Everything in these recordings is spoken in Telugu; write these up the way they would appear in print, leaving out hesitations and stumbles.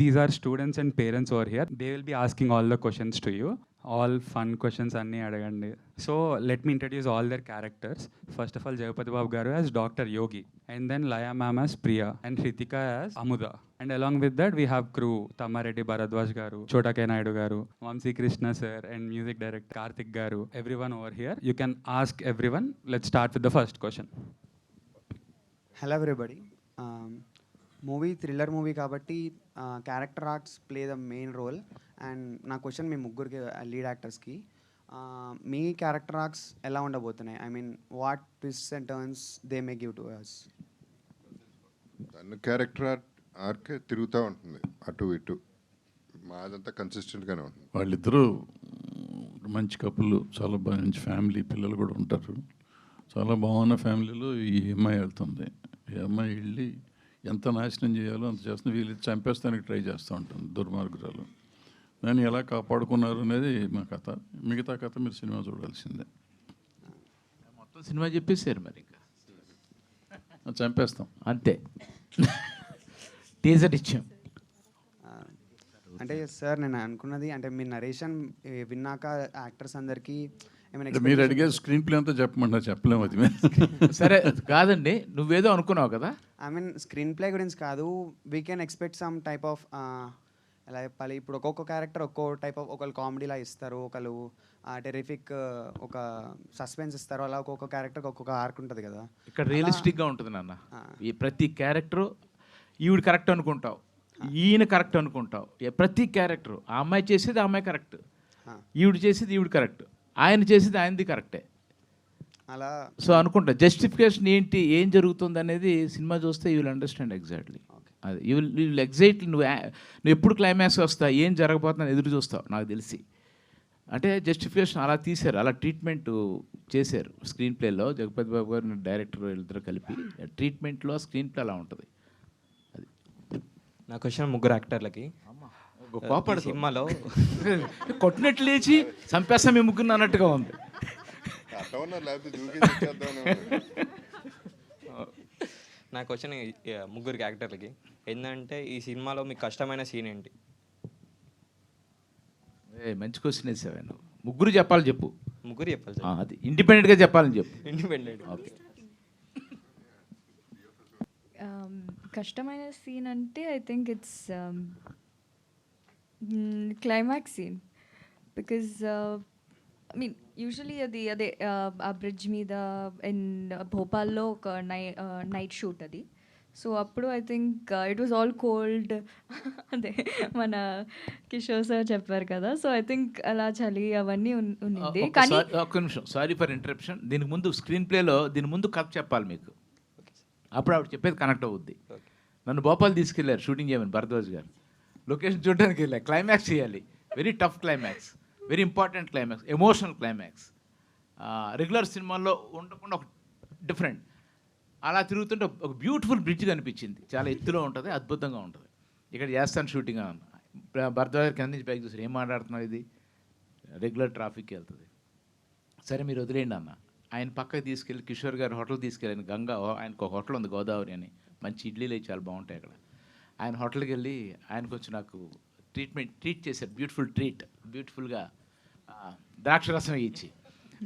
these are students and parents over here. They will be asking all the questions to you. All fun questions అన్నీ అడగండి. So let me introduce all their characters. First of all, Jagapati Babu garu as Dr. Yogi, and then Laya ma'am as Priya, and Hritika as Amuda. And along with that, we have crew Tamareddy Bharadwaj garu, Chota K Naidu garu, Vamsi Krishna sir, and music director Karthik garu. Everyone over here. You can ask everyone. Let's start with the first question. Hello everybody. Movie thriller movie కాబట్టి character arts play the main role. And నా క్వశ్చన్ మీ ముగ్గురికి లీడ్ యాక్టర్స్కి, మీ క్యారెక్టర్ ఆర్ట్స్ ఎలా ఉండబోతున్నాయి? I mean what twists and turns they may give to us? తన క్యారెక్టర్ ఆర్కే తిరుగుతూ ఉంటుంది అటు ఇటు, మాదంతా కన్సిస్టెంట్గానే ఉంటుంది. వాళ్ళిద్దరూ మంచి కపుల్, చాలా మంచి ఫ్యామిలీ, పిల్లలు కూడా ఉంటారు. చాలా బాగున్న ఫ్యామిలీలో ఈ అమ్మాయి వెళ్తుంది. ఈ అమ్మాయి వెళ్ళి ఎంత నాశనం చేయాలో అంత చేస్తుంది. వీళ్ళు చంపేస్తానికి ట్రై చేస్తూ ఉంటుంది, దుర్మార్గురాలు. దాన్ని ఎలా కాపాడుకున్నారు అనేది మా కథ. మిగతా కథ మీరు సినిమా చూడాల్సిందే. మొత్తం సినిమా చెప్పేశారు, మరి ఇంకా చంపేస్తాం అంతే. టీజర్ ఇచ్చాం. అంటే సార్ నేను అనుకున్నది, అంటే మీ నరేషన్ విన్నాక యాక్టర్స్ అందరికీ మీరు అడిగే స్క్రీన్ ప్లే అంతా చెప్పమంటారు, చెప్పలేము అది. సరే కాదండి, నువ్వేదో అనుకున్నావు కదా. ఐ మీన్ స్క్రీన్ ప్లే గురించి కాదు, we can expect some type of ఎలా చెప్పాలి, ఇప్పుడు ఒక్కొక్క క్యారెక్టర్ ఒక్కో టైప్ ఆఫ్, ఒకళ్ళు కామెడీలా ఇస్తారు, ఒకళ్ళు టెరిఫిక్ ఒక సస్పెన్స్ ఇస్తారు, అలా ఒక్కొక్క క్యారెక్టర్కి ఒక్కొక్క ఆర్క్ ఉంటుంది కదా. ఇక్కడ రియలిస్టిక్గా ఉంటుంది నాన్న. ఈ ప్రతి క్యారెక్టరు ఈవిడ కరెక్ట్ అనుకుంటావు, ఈయన కరెక్ట్ అనుకుంటావు. ప్రతి క్యారెక్టరు ఆ అమ్మాయి చేసేది ఆ అమ్మాయి కరెక్ట్, ఈవిడ చేసేది ఈవిడ కరెక్ట్, ఆయన చేసేది ఆయనది కరెక్టే. అలా సో అనుకుంటా జస్టిఫికేషన్ ఏంటి, ఏం జరుగుతుంది అనేది సినిమా చూస్తే యూ విల్ అండర్స్టాండ్ ఎగ్జాక్ట్లీ. అది యూ విల్ ఎగ్జైట్లీ నువ్వు ఎప్పుడు క్లైమాక్స్ వస్తావు, ఏం జరగబోతుందని ఎదురు చూస్తావు నాకు తెలిసి. అంటే జస్టిఫికేషన్ అలా తీశారు, అలా ట్రీట్మెంట్ చేశారు స్క్రీన్ ప్లేలో. జగపతి బాబు గారు డైరెక్టర్ వీళ్ళిద్దరూ కలిపి ట్రీట్మెంట్లో స్క్రీన్ ప్లే అలా ఉంటుంది. అది నా క్వశ్చన్ ముగ్గురు యాక్టర్లకి. కోపడు సినిమాలో కొట్టినట్లు లేచి చంపేస్తా మీ ముగ్గురు అన్నట్టుగా ఉంది. నా క్వశ్చన్ ముగ్గురికి యాక్టర్లకి ఏంటంటే, ఈ సినిమాలో మీకు కష్టమైన సీన్ ఏంటి? మంచి క్వశ్చన్ వేసావు నువ్వు. ముగ్గురు చెప్పాలి, చెప్పు. ముగ్గురు చెప్పాలి సార్. అది ఇండిపెండెంట్గా చెప్పాలని చెప్పు. ఇండిపెండెంట్. ఓకే. కష్టమైన సీన్ అంటే I think it's climax scene. Because I mean usually అదే ఆ బ్రిడ్జ్ మీద ఇన్ భోపాల్లో ఒక నైట్ షూట్ అది. సో అప్పుడు I think it was all cold. అదే మన కిషోర్ సార్ చెప్పారు కదా. సో ఐ థింక్ అలా చలి అవన్నీ ఉంది. కానీ ఒక్క నిమిషం, సారీ ఫర్ ఇంటరప్షన్. దీనికి ముందు స్క్రీన్ ప్లేలో దీని ముందు కథ చెప్పాలి మీకు, అప్పుడు ఆవిడ చెప్పేది కనెక్ట్ అవుద్ది. నన్ను భోపాల్ తీసుకెళ్ళారు షూటింగ్ చేయమని భరద్వాజ్ గారు. లొకేషన్ చూడడానికి వెళ్ళా, క్లైమాక్స్ చేయాలి. Very tough climax, very important climax, emotional climax. Regular సినిమాల్లో ఉండకుండా ఒక డిఫరెంట్. అలా తిరుగుతుంటే ఒక బ్యూటిఫుల్ బ్రిడ్జ్ కనిపించింది, చాలా ఎత్తులో ఉంటుంది, అద్భుతంగా ఉంటుంది. ఇక్కడ చేస్తాను షూటింగ్ అన్న భరద్వాజ్ గారు కింద నుంచి పైకి చూసారు, ఏం మాట్లాడుతున్నావు, ఇది రెగ్యులర్ ట్రాఫిక్కి వెళ్తుంది. సరే మీరు వదిలేయండి అన్న. ఆయన పక్కకి తీసుకెళ్ళి కిషోర్ గారు హోటల్ తీసుకెళ్ళాను, గంగా, ఆయనకు ఒక హోటల్ ఉంది గోదావరి అని, మంచి ఇడ్లీలు అవి చాలా బాగుంటాయి అక్కడ. ఆయన హోటల్కి వెళ్ళి ఆయనకు వచ్చి నాకు ట్రీట్ చేశారు, బ్యూటిఫుల్గా ద్రాక్షరసం ఇచ్చి.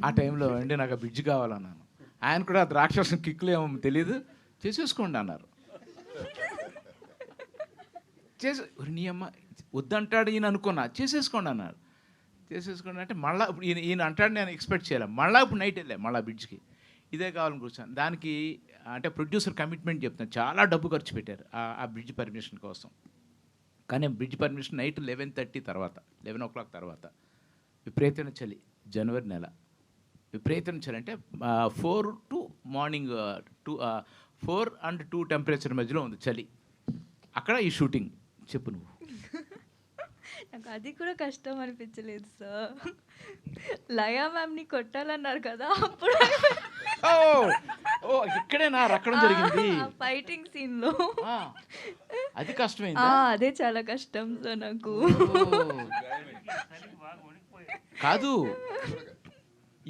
ఆ టైంలో అండి నాకు ఆ బ్రిడ్జ్ కావాలన్నాను. ఆయన కూడా ఆ ద్రాక్షరసం కిక్కులు ఏమో తెలియదు, చేసేసుకోండి అన్నారు. నీ అమ్మ వద్దంటాడు ఈయన అనుకున్నా, చేసేసుకోండి అన్నారు. చేసేసుకోండి అంటే మళ్ళీ ఇప్పుడు ఈయన అంటాడు, నేను ఎక్స్పెక్ట్ చేయలేం. మళ్ళీ ఇప్పుడు నైట్ వెళ్ళా మళ్ళీ బ్రిడ్జ్కి, ఇదే కావాలని కూర్చొని. దానికి అంటే ప్రొడ్యూసర్ కమిట్మెంట్ చెప్తాను, చాలా డబ్బు ఖర్చు పెట్టారు ఆ బ్రిడ్జ్ పర్మిషన్ కోసం. కానీ బ్రిడ్జ్ పర్మిషన్ నైట్ 11:30 తర్వాత, 11 o'clock తర్వాత విపరీతమైన చలి, జనవరి నెల. విపరీతమైన చలి అంటే 4 to మార్నింగ్ 4 and 2 టెంపరేచర్ మధ్యలో ఉంది చలి. అక్కడ ఈ షూటింగ్. చెప్పు నువ్వు. నాకు అది కూడా కష్టం అనిపించలేదు సార్. లయా మ్యామ్ని కొట్టాలన్నారు కదా, అప్పుడు ఇక్కడేనా రక్కడం జరిగింది ఫైటింగ్ సీన్లో. అది కష్టమైంది. అదే చాలా కష్టం సార్ నాకు. కాదు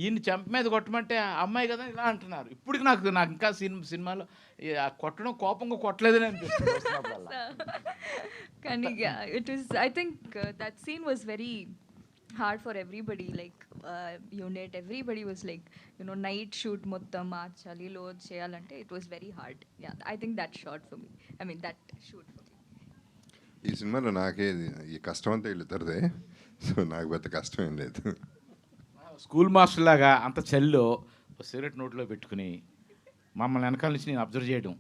ఈయన చెంప మీద కొట్టమంటే ఆ అమ్మాయి కదా ఇలా అంటున్నారు. ఇప్పటికి నాకు ఇంకా సినిమాలో ఆ కొట్టడం కోపంగా కొట్టలేదని అనిపిస్తుంది చూస్తున్నప్పుడల్లా. కానీ it was, I think that scene was very hard for everybody, like unit, everybody was like, you know, night shoot మొత్తం మార్చాలి, లోడ్ చేయాలంటే it was very hard. Yeah, I think that shot for me, I mean that shoot for me. ఈ సినిమాలో నాకే ఈ కష్టం అంతా వీళ్ళిద్దరిదే, సో నాకు పెద్ద కష్టం ఏం లేదు. స్కూల్ మాస్టర్ లాగా అంత చలిలో సిగరెట్ నోట్లో పెట్టుకుని మమ్మల్ని వెనకాల నుంచి నేను అబ్జర్వ్ చేయడం.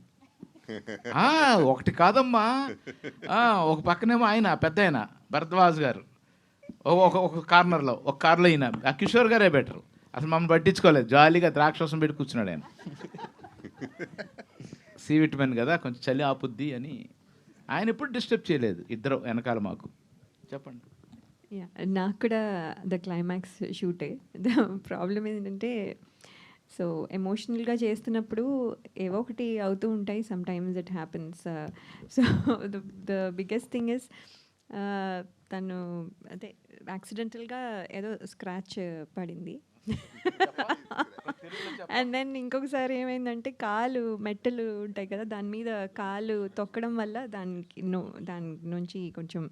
ఒకటి కాదమ్మా, ఒక పక్కనేమో ఆయన పెద్ద ఆయన భరద్వాజ్ గారు ఒక కార్నర్లో, ఒక కార్లో ఈయన, ఆ కిషోర్ గారే బెటర్. అసలు మమ్మల్ని పట్టించుకోలేదు, జాలీగా ద్రాక్షరసం పెట్టి కూర్చున్నాడు ఆయన. సి విటమిన్ కదా, కొంచెం చలి ఆపుద్ది అని ఆయన ఎప్పుడు డిస్టర్బ్ చేయలేదు. ఇద్దరు వెనకాల మాకు. చెప్పండి. యా, నాకు కూడా ద క్లైమాక్స్ షూటే. ద ప్రాబ్లం ఏంటంటే, సో ఎమోషనల్గా చేస్తున్నప్పుడు ఏవో ఒకటి అవుతూ ఉంటాయి. Some times it happens. So the biggest thing is, తను అదే యాక్సిడెంటల్గా ఏదో స్క్రాచ్ పడింది. అండ్ దెన్ ఇంకొకసారి ఏమైందంటే, కాలు మెట్టలు ఉంటాయి కదా, దాని మీద కాలు తొక్కడం వల్ల దాని నుంచి కొంచెం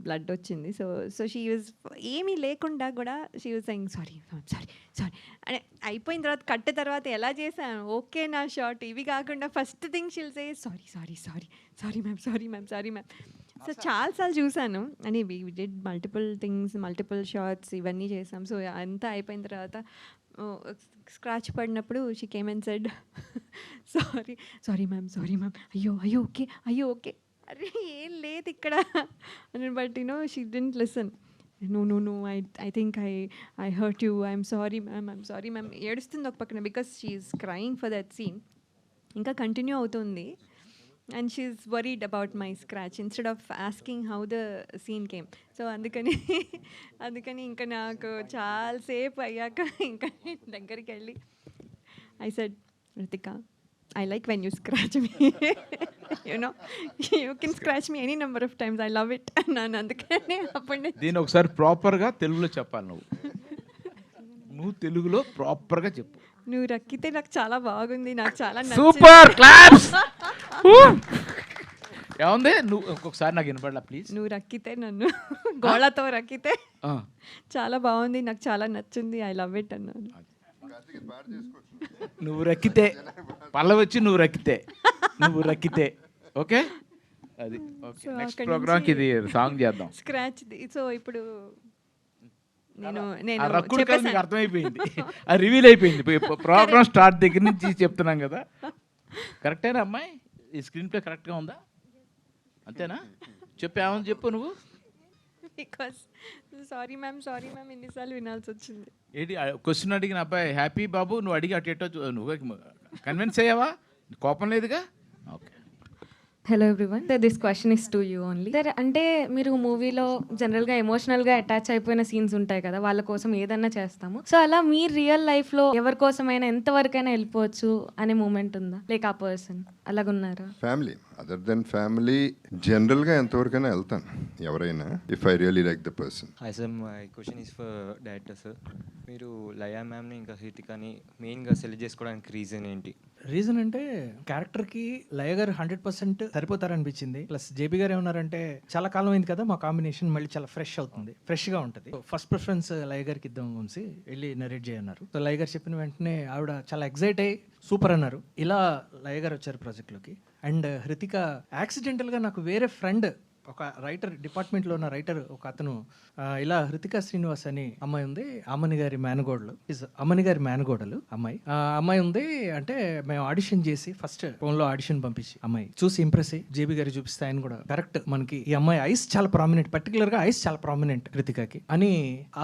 బ్లడ్ వచ్చింది. సో షీ వాజ్ ఏమీ లేకుండా కూడా she was saying sorry sorry sorry అని. అయిపోయిన తర్వాత కట్టే తర్వాత ఎలా చేశాను, ఓకే నా షార్ట్ ఇవి కాకుండా first thing she'll say sorry sorry sorry sorry ma'am sorry ma'am sorry ma'am. So చాలాసార్లు చూశాను అని, we did multiple things, multiple shorts ఇవన్నీ చేసాం. సో అంతా అయిపోయిన తర్వాత స్క్రాచ్ పడినప్పుడు she came and said sorry sorry ma'am sorry ma'am, అయ్యో అయ్యో ఓకే అయ్యో ఓకే, అరే ఏం లేదు ఇక్కడ అని. But you know she didn't listen. No I think I hurt you, I'm sorry ma'am ఏడుస్తుంది ఒక పక్కన, because she is crying for that scene. ఇంకా కంటిన్యూ అవుతుంది. And she's worried about my scratch instead of asking how the scene came. So అందుకని ఇంకా నాకు చాలాసేపు అయ్యాక ఇంకా దగ్గరికి వెళ్ళి I said, Ritika, I like when you scratch me. You know, you can scratch me any number of times. I love it. నన్ను అందుకని అప్పుడు దీన్ని ఒకసారి ప్రాపర్గా తెలుగులో చెప్పాలి. నువ్వు తెలుగులో ప్రాపర్గా చెప్పు. నువ్వు రక్కితే నాకు చాలా బాగుంది, నాకు చాలా సూపర్ క్లాప్స్. ఏముంది, నువ్వు ఒక్కొక్కసారి నాకు వినపడలా ప్లీజ్. నువ్వు రక్కితే, నన్ను గోళతో రక్కితే చాలా బాగుంది, నాకు చాలా నచ్చింది, ఐ లవ్ ఇట్ అన్నాను. నువ్వు రక్కితే పల్ల వచ్చి నువ్వు రక్కితే ఓకే, అది ఓకే. నెక్స్ట్ ప్రోగ్రామ్కి ఇది సాంగ్ చేద్దాం, స్క్రాచ్. సో ఇప్పుడు నేను మీకు అర్థమైపోయింది, అది రివీల్ అయిపోయింది ప్రోగ్రామ్ స్టార్ట్ దగ్గర నుంచి చెప్తున్నాం కదా. కరెక్టేనా అమ్మాయి, ఈ స్క్రీన్ ప్లే కరెక్ట్గా ఉందా? అంతేనా? ఏమని చెప్పు నువ్వు. బికాస్ సారీ మ్యామ్ ఎన్నిసార్లు వినాల్సి వచ్చింది. ఏంటి క్వశ్చన్ అడిగిన అబ్బాయి హ్యాపీ బాబు, నువ్వు అడిగి అటు నువ్వు కన్విన్స్ అయ్యావా? కోపం లేదుగా? Okay. Hello everyone, this question is to you only. సరే, అంటే మీరు మూవీలో జనరల్గా ఎమోషనల్గా అటాచ్ అయిపోయిన సీన్స్ ఉంటాయి కదా, వాళ్ళ కోసం ఏదన్నా చేస్తాము. సో అలా మీ రియల్ లైఫ్లో ఎవరి కోసమైనా ఎంతవరకైనా వెళ్ళిపోవచ్చు అనే మూమెంట్ ఉందా? లైక్ ఆ పర్సన్ అలాగున్నారా? ఫ్యామిలీ, అదర్ దెన్ ఫ్యామిలీ జనరల్గా ఎంతవరకైనా వెళ్తాను ఎవరైనా, if I really like the person. Hi sir, my question is for director sir. మీరు లయా మ్యామ్ని ఇంకా హృతికాని మెయిన్గా సెలెక్ట్ చేసుకోవడానికి రీజన్ ఏంటి? రీజన్ అంటే క్యారెక్టర్కి లయ గారు 100% సరిపోతారనిపించింది. ప్లస్ జేబీ గారు ఏమన్నారంటే, చాలా కాలం అయింది కదా మా కాంబినేషన్, మళ్ళీ చాలా ఫ్రెష్గా ఉంటుంది. ఫస్ట్ ప్రిఫరెన్స్ లయ గారికి ఇద్దాం వంశీ, వెళ్ళి నరేట్ చేయన్నారు. సో లయ గారు చెప్పిన వెంటనే ఆవిడ చాలా ఎగ్జైట్ అయ్యి సూపర్ అన్నారు. ఇలా లయ గారు వచ్చారు ప్రాజెక్ట్లోకి. అండ్ హృతిక యాక్సిడెంటల్గా నాకు వేరే ఫ్రెండ్, ఒక రైటర్, డిపార్ట్మెంట్లో ఉన్న రైటర్ ఒక అతను, ఇలా హృతికా శ్రీనివాస్ అని అమ్మాయి ఉంది, అమ్మని గారి మేనగోడలు అమ్మాయి. అమ్మాయి ఉంది అంటే మేము ఆడిషన్ చేసి ఫస్ట్ ఫోన్లో ఆడిషన్ పంపించి అమ్మాయి చూసి ఇంప్రెస్ అయ్యి జేబీ గారి చూపిస్తే ఆయన కూడా కరెక్ట్, మనకి ఈ అమ్మాయి ఐస్ చాలా ప్రామినెంట్, పర్టికులర్గా ఐస్ చాలా ప్రామినెంట్ హృతికాకి అని,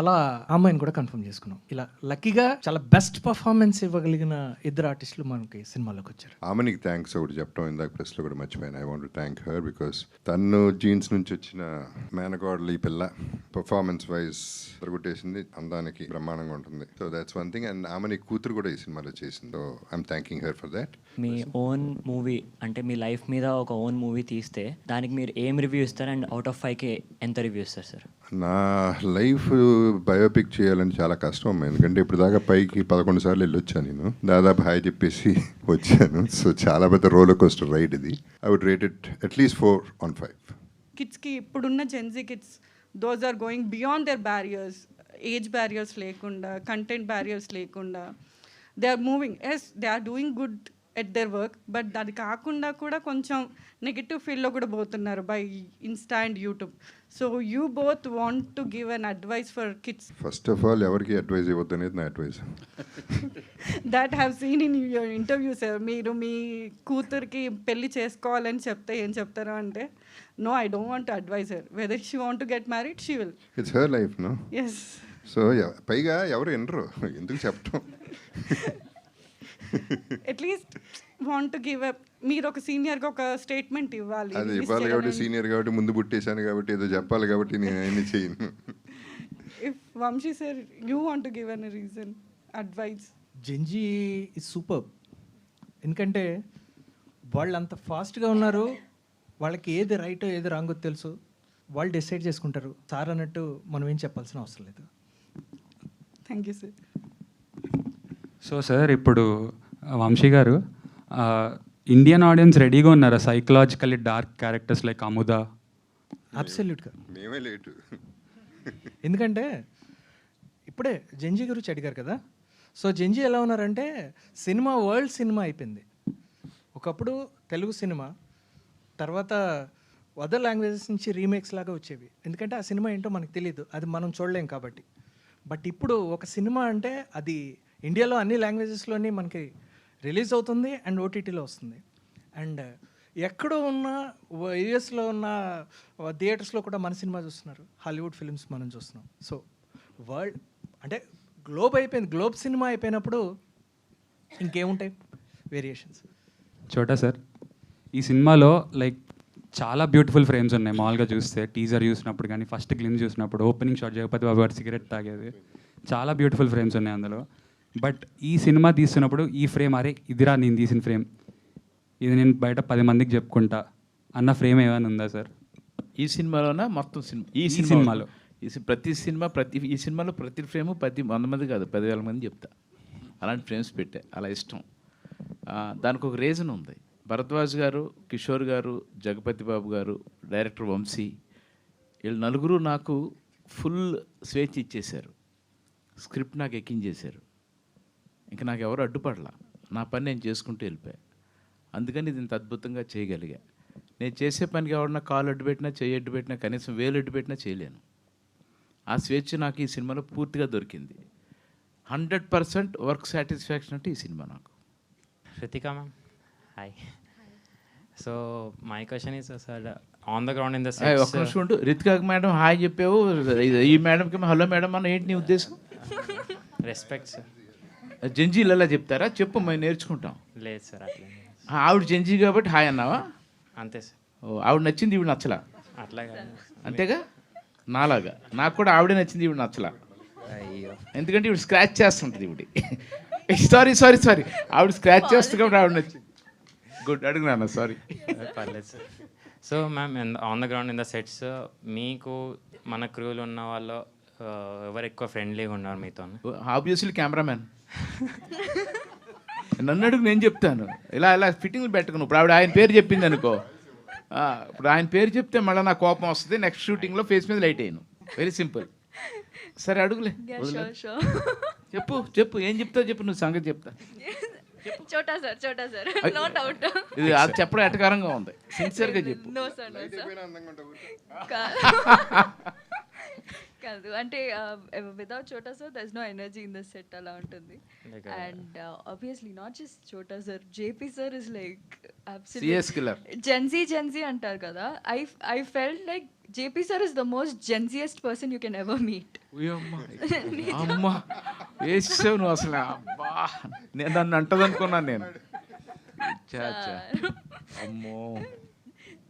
అలా అమ్మాయిని కూడా కన్ఫర్మ్ చేసుకున్నాం. ఇలా లక్కీగా చాలా బెస్ట్ పర్ఫార్మెన్స్ ఇవ్వగలిగిన ఇద్దరు ఆర్టిస్టులు మనకి సినిమాలోకి వచ్చారు. ఆమెనికి థ్యాంక్స్ ఒకటి చెప్పడం ఇందాక ప్రెస్లో కూడా మర్చిపోయాను. I want to thank her because తను జీన్స్ నుంచి వచ్చిన మేనకోడలు ఈ పిల్ల పర్ఫార్మెన్స్ వైజ్ కొట్టేసింది, అందానికి బ్రహ్మాండంగా ఉంటుంది. So that's one thing. And ఆమె కూతురు కూడా ఈ సినిమాలో చేసింది. So I'm thanking her for that. Me own movie అంటే మీ లైఫ్ మీద ఒక ఓన్ మూవీ తీస్తే దానికి మీరు ఏం రివ్యూ ఇస్తారు అండ్ అవుట్ ఆఫ్ 5కి ఎంత రివ్యూ ఇస్తారు సార్? నా లైఫ్ బయోపిక్ చేయాలని చాలా కష్టం అమ్మా, ఎందుకంటే ఇప్పుడు దాకా పైకి 11 సార్లు వెళ్ళొచ్చాను నేను, దాదాపు హాయ్ చెప్పేసి వచ్చాను. సో చాలా పెద్ద రోలర్ కోస్టర్ రైడ్ ఇది. I would rate it at least 4/5. కిడ్స్కి ఇప్పుడున్న Gen Z kids those are going beyond their barriers, age barriers లేకుండా, కంటెంట్ బ్యారియర్స్ లేకుండా they are moving. Yes, they are doing good at their work, but అది కాకుండా కూడా కొంచెం నెగిటివ్ ఫీల్డ్లో కూడా పోతున్నారు by insta and YouTube. So you both want to give an advice for kids? First of all ఎవరికి అడ్వైజ్ ఇవ్వద్దు అనేది నా advice. That have seen in your interview sir. మీరు మీ కూతురికి పెళ్లి చేసుకోవాలని చెప్తే ఏం చెప్తారు అంటే, no, I don't want to advise her. Whether she want to get married, she will. It's her life, no? Yes. So పైగా ఎవరు వినరు, ఎందుకు చెప్పటం. At least want to give up. మీరు ఒక సీనియర్గా ఒక స్టేట్మెంట్ ఇవ్వాలి. అది ఇవ్వాలి కాబట్టి, సీనియర్ కాబట్టి, ముందు పుట్టేశాను కాబట్టి, ఏదో చెప్పాలి కాబట్టి నేను అన్ని చేయను. If Vamsi sir you want to give an reason, advice. Gen Z is super. ఎందుకంటే వాళ్ళు అంత ఫాస్ట్గా ఉన్నారు, వాళ్ళకి ఏది రైటో ఏది రాంగో తెలుసు, వాళ్ళు డిసైడ్ చేసుకుంటారు. సార్ అన్నట్టు మనం ఏం చెప్పాల్సిన అవసరం లేదు. Thank you sir. So sir, ఇప్పుడు వంశీ గారు, ఇండియన్ ఆడియన్స్ రెడీగా ఉన్నారా psychologically dark characters like Amudha? అబ్సల్యూట్గా మేమే లేటు. ఎందుకంటే ఇప్పుడే జెన్జీ గురించి అడిగారు కదా. సో జెన్జీ ఎలా ఉన్నారంటే, సినిమా వరల్డ్ సినిమా అయిపోయింది. ఒకప్పుడు తెలుగు సినిమా, తర్వాత అదర్ లాంగ్వేజెస్ నుంచి రీమేక్స్ లాగా వచ్చేవి. ఎందుకంటే ఆ సినిమా ఏంటో మనకు తెలియదు, అది మనం చూడలేం కాబట్టి. బట్ ఇప్పుడు ఒక సినిమా అంటే అది ఇండియాలో అన్ని లాంగ్వేజెస్లోని మనకి రిలీజ్ అవుతుంది అండ్ ఓటీటీలో వస్తుంది. అండ్ ఎక్కడో ఉన్న యూఎస్లో ఉన్న థియేటర్స్లో కూడా మన సినిమా చూస్తున్నారు, హాలీవుడ్ ఫిల్మ్స్ మనం చూస్తున్నాం. సో వరల్డ్ అంటే గ్లోబ్ అయిపోయింది. గ్లోబ్ సినిమా అయిపోయినప్పుడు ఇంకేముంటాయి వేరియేషన్స్. చోటా సార్, ఈ సినిమాలో లైక్ చాలా బ్యూటిఫుల్ ఫ్రేమ్స్ ఉన్నాయి. మామూలుగా చూస్తే టీజర్ చూసినప్పుడు కానీ, ఫస్ట్ గ్లిమ్స్ చూసినప్పుడు, ఓపెనింగ్ షాట్ జగపతి బాబు గారు సిగరెట్ తాగేది, చాలా బ్యూటిఫుల్ ఫ్రేమ్స్ ఉన్నాయి అందులో. బట్ ఈ సినిమా తీస్తున్నప్పుడు ఈ ఫ్రేమ్, అరే ఇదిరా నేను తీసిన ఫ్రేమ్, ఇది నేను బయట 10 మందికి చెప్పుకుంటా అన్న ఫ్రేమ్ ఏమైనా ఉందా సార్ ఈ సినిమాలోనా? మొత్తం సినిమా, ఈ సినిమాలో ప్రతి సినిమా, ఈ సినిమాలో ప్రతి ఫ్రేము 100 మంది కాదు 10,000 మంది చెప్తా. అలాంటి ఫ్రేమ్స్ పెట్టా, అలా ఇష్టం. దానికి ఒక రీజన్ ఉంది. భరద్వాజ్ గారు, కిషోర్ గారు, జగపతి బాబు గారు, డైరెక్టర్ వంశీ, వీళ్ళు నలుగురు నాకు ఫుల్ స్వేచ్ఛ ఇచ్చేశారు. స్క్రిప్ట్ నాకు ఎక్కించేశారు. ఇంకా నాకు ఎవరు అడ్డుపడలా, నా పని నేను చేసుకుంటూ వెళ్ళిపోయా. అందుకని ఇది ఇంత అద్భుతంగా చేయగలిగా. నేను చేసే పనికి ఎవరన్నా కాలు అడ్డు పెట్టినా, చెయ్యి అడ్డు పెట్టినా, కనీసం వేలు అడ్డు పెట్టినా చేయలేను. ఆ స్వేచ్ఛ నాకు ఈ సినిమాలో పూర్తిగా దొరికింది. 100% వర్క్ సాటిస్ఫాక్షన్ అంటే ఈ సినిమా నాకు. Ritika ma'am, hi. So my question is, sir, on the ground in the sets. ఒక్క నిమిషం ఉండు. రితికా మేడం హాయ్ చెప్పావు, ఈ మేడంకి హలో మేడం అన్న, ఏంటి నీ ఉద్దేశం? Respect sir. జెన్జీలు ఎలా చెప్తారా? చెప్పు, మేము నేర్చుకుంటాం. లేదు సార్, అట్లా ఆవిడ జెన్జీ కాబట్టి హాయ్ అన్నావా? అంతే సార్. ఆవిడ నచ్చింది, ఈవిడ నచ్చలా? అట్లాగా అంతేగా, నాలాగా నాకు కూడా ఆవిడే నచ్చింది, ఈవిడ నచ్చలా. అయ్యో, ఎందుకంటే ఈవిడ స్క్రాచ్ చేస్తుంటుంది. ఈవిడ సారీ ఆవిడ స్క్రాచ్ చేస్తుంది కాబట్టి ఆవిడ నచ్చింది. గుడ్, అడుగునా? సారీ, పర్లేదు sir. So ma'am, on the ground in the sets మీకు మన క్రూలు ఉన్న వాళ్ళు ఎవరు ఎక్కువ ఫ్రెండ్లీగా ఉన్నారు మీతో? Obviously cameraman. నన్ను అడుగు, నేను చెప్తాను. ఇలా ఫిట్టింగ్లు పెట్టుకుని, ఇప్పుడు ఆవిడ ఆయన పేరు చెప్పింది అనుకో, ఇప్పుడు ఆయన పేరు చెప్తే మళ్ళీ నాకు కోపం వస్తుంది. నెక్స్ట్ షూటింగ్లో ఫేస్ మీద లైట్ అయ్యాను. Very simple. సరే అడుగులే, చెప్పు ఏం చెప్తావు చెప్పు, నువ్వు సంగతి చెప్తా. చోటా సార్, నో డౌట్. ఇది అది చెప్పడం ఎటకారంగా ఉంది, సిన్సియర్గా చెప్పు. నో సార్, కాదు అంటే without Chota sir there is no energy in the set, అలా ఉంటుంది. And obviously not just Chota sir, JP sir is like absolute Gen Z అంటారు కదా. I felt like JP sir is the most genziest person you can ever meet. అమ్మా వేసావు నువ్వు అసలు. అబ్బా, నేను నన్ను అంటదనుకున్నాను నేను. అమ్మో,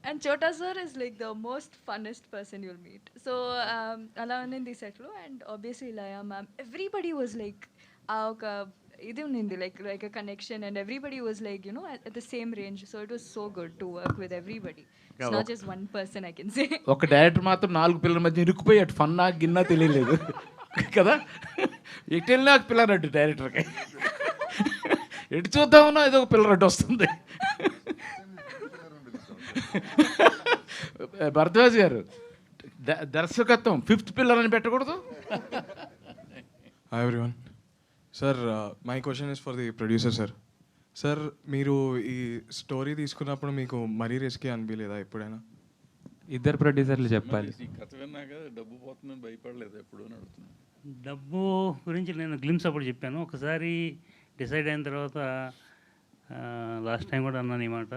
And Chota sir is like the most funnest person you'll meet. So అలా ఉన్నింది సెట్లో. And obviously Laya ma'am everybody was like ఒక ఇది ఉన్నింది like a connection and everybody was like you know at the same range. So it was so good to work with everybody. It's not just one person I can say. ఒక డైరెక్టర్ మాత్రం 4 పిల్లల మధ్య ఇరుక్కుపోయి అటు ఫన్నా గిన్నా తెలియలేదు కదా. ఎటు వెళ్ళినా పిల్లనట్టు డైరెక్టర్కి, ఎటు చూద్దామన్నా ఏదో ఒక పిల్లనట్టు వస్తుంది. భరద్వాజ్ గారు దర్శకత్వం 5th పిల్లర్ అని పెట్టకూడదు. Hi everyone. Sir my question is for the producer sir. Sir మీరు ఈ స్టోరీ తీసుకున్నప్పుడు మీకు మరీ రిస్కీ అనిపించలేదా ఎప్పుడైనా? ఇద్దరు ప్రొడ్యూసర్లు చెప్పాలి. ఈ కథ విన్నాక డబ్బు పోతుందని భయపడలేదు ఎప్పుడు అని అడుగుతున్నాను. డబ్బు గురించి నేను గ్లిమ్స్ అప్పుడు చెప్పాను. ఒకసారి డిసైడ్ అయిన తర్వాత లాస్ట్ టైం కూడా అన్నాను ఈ మాట,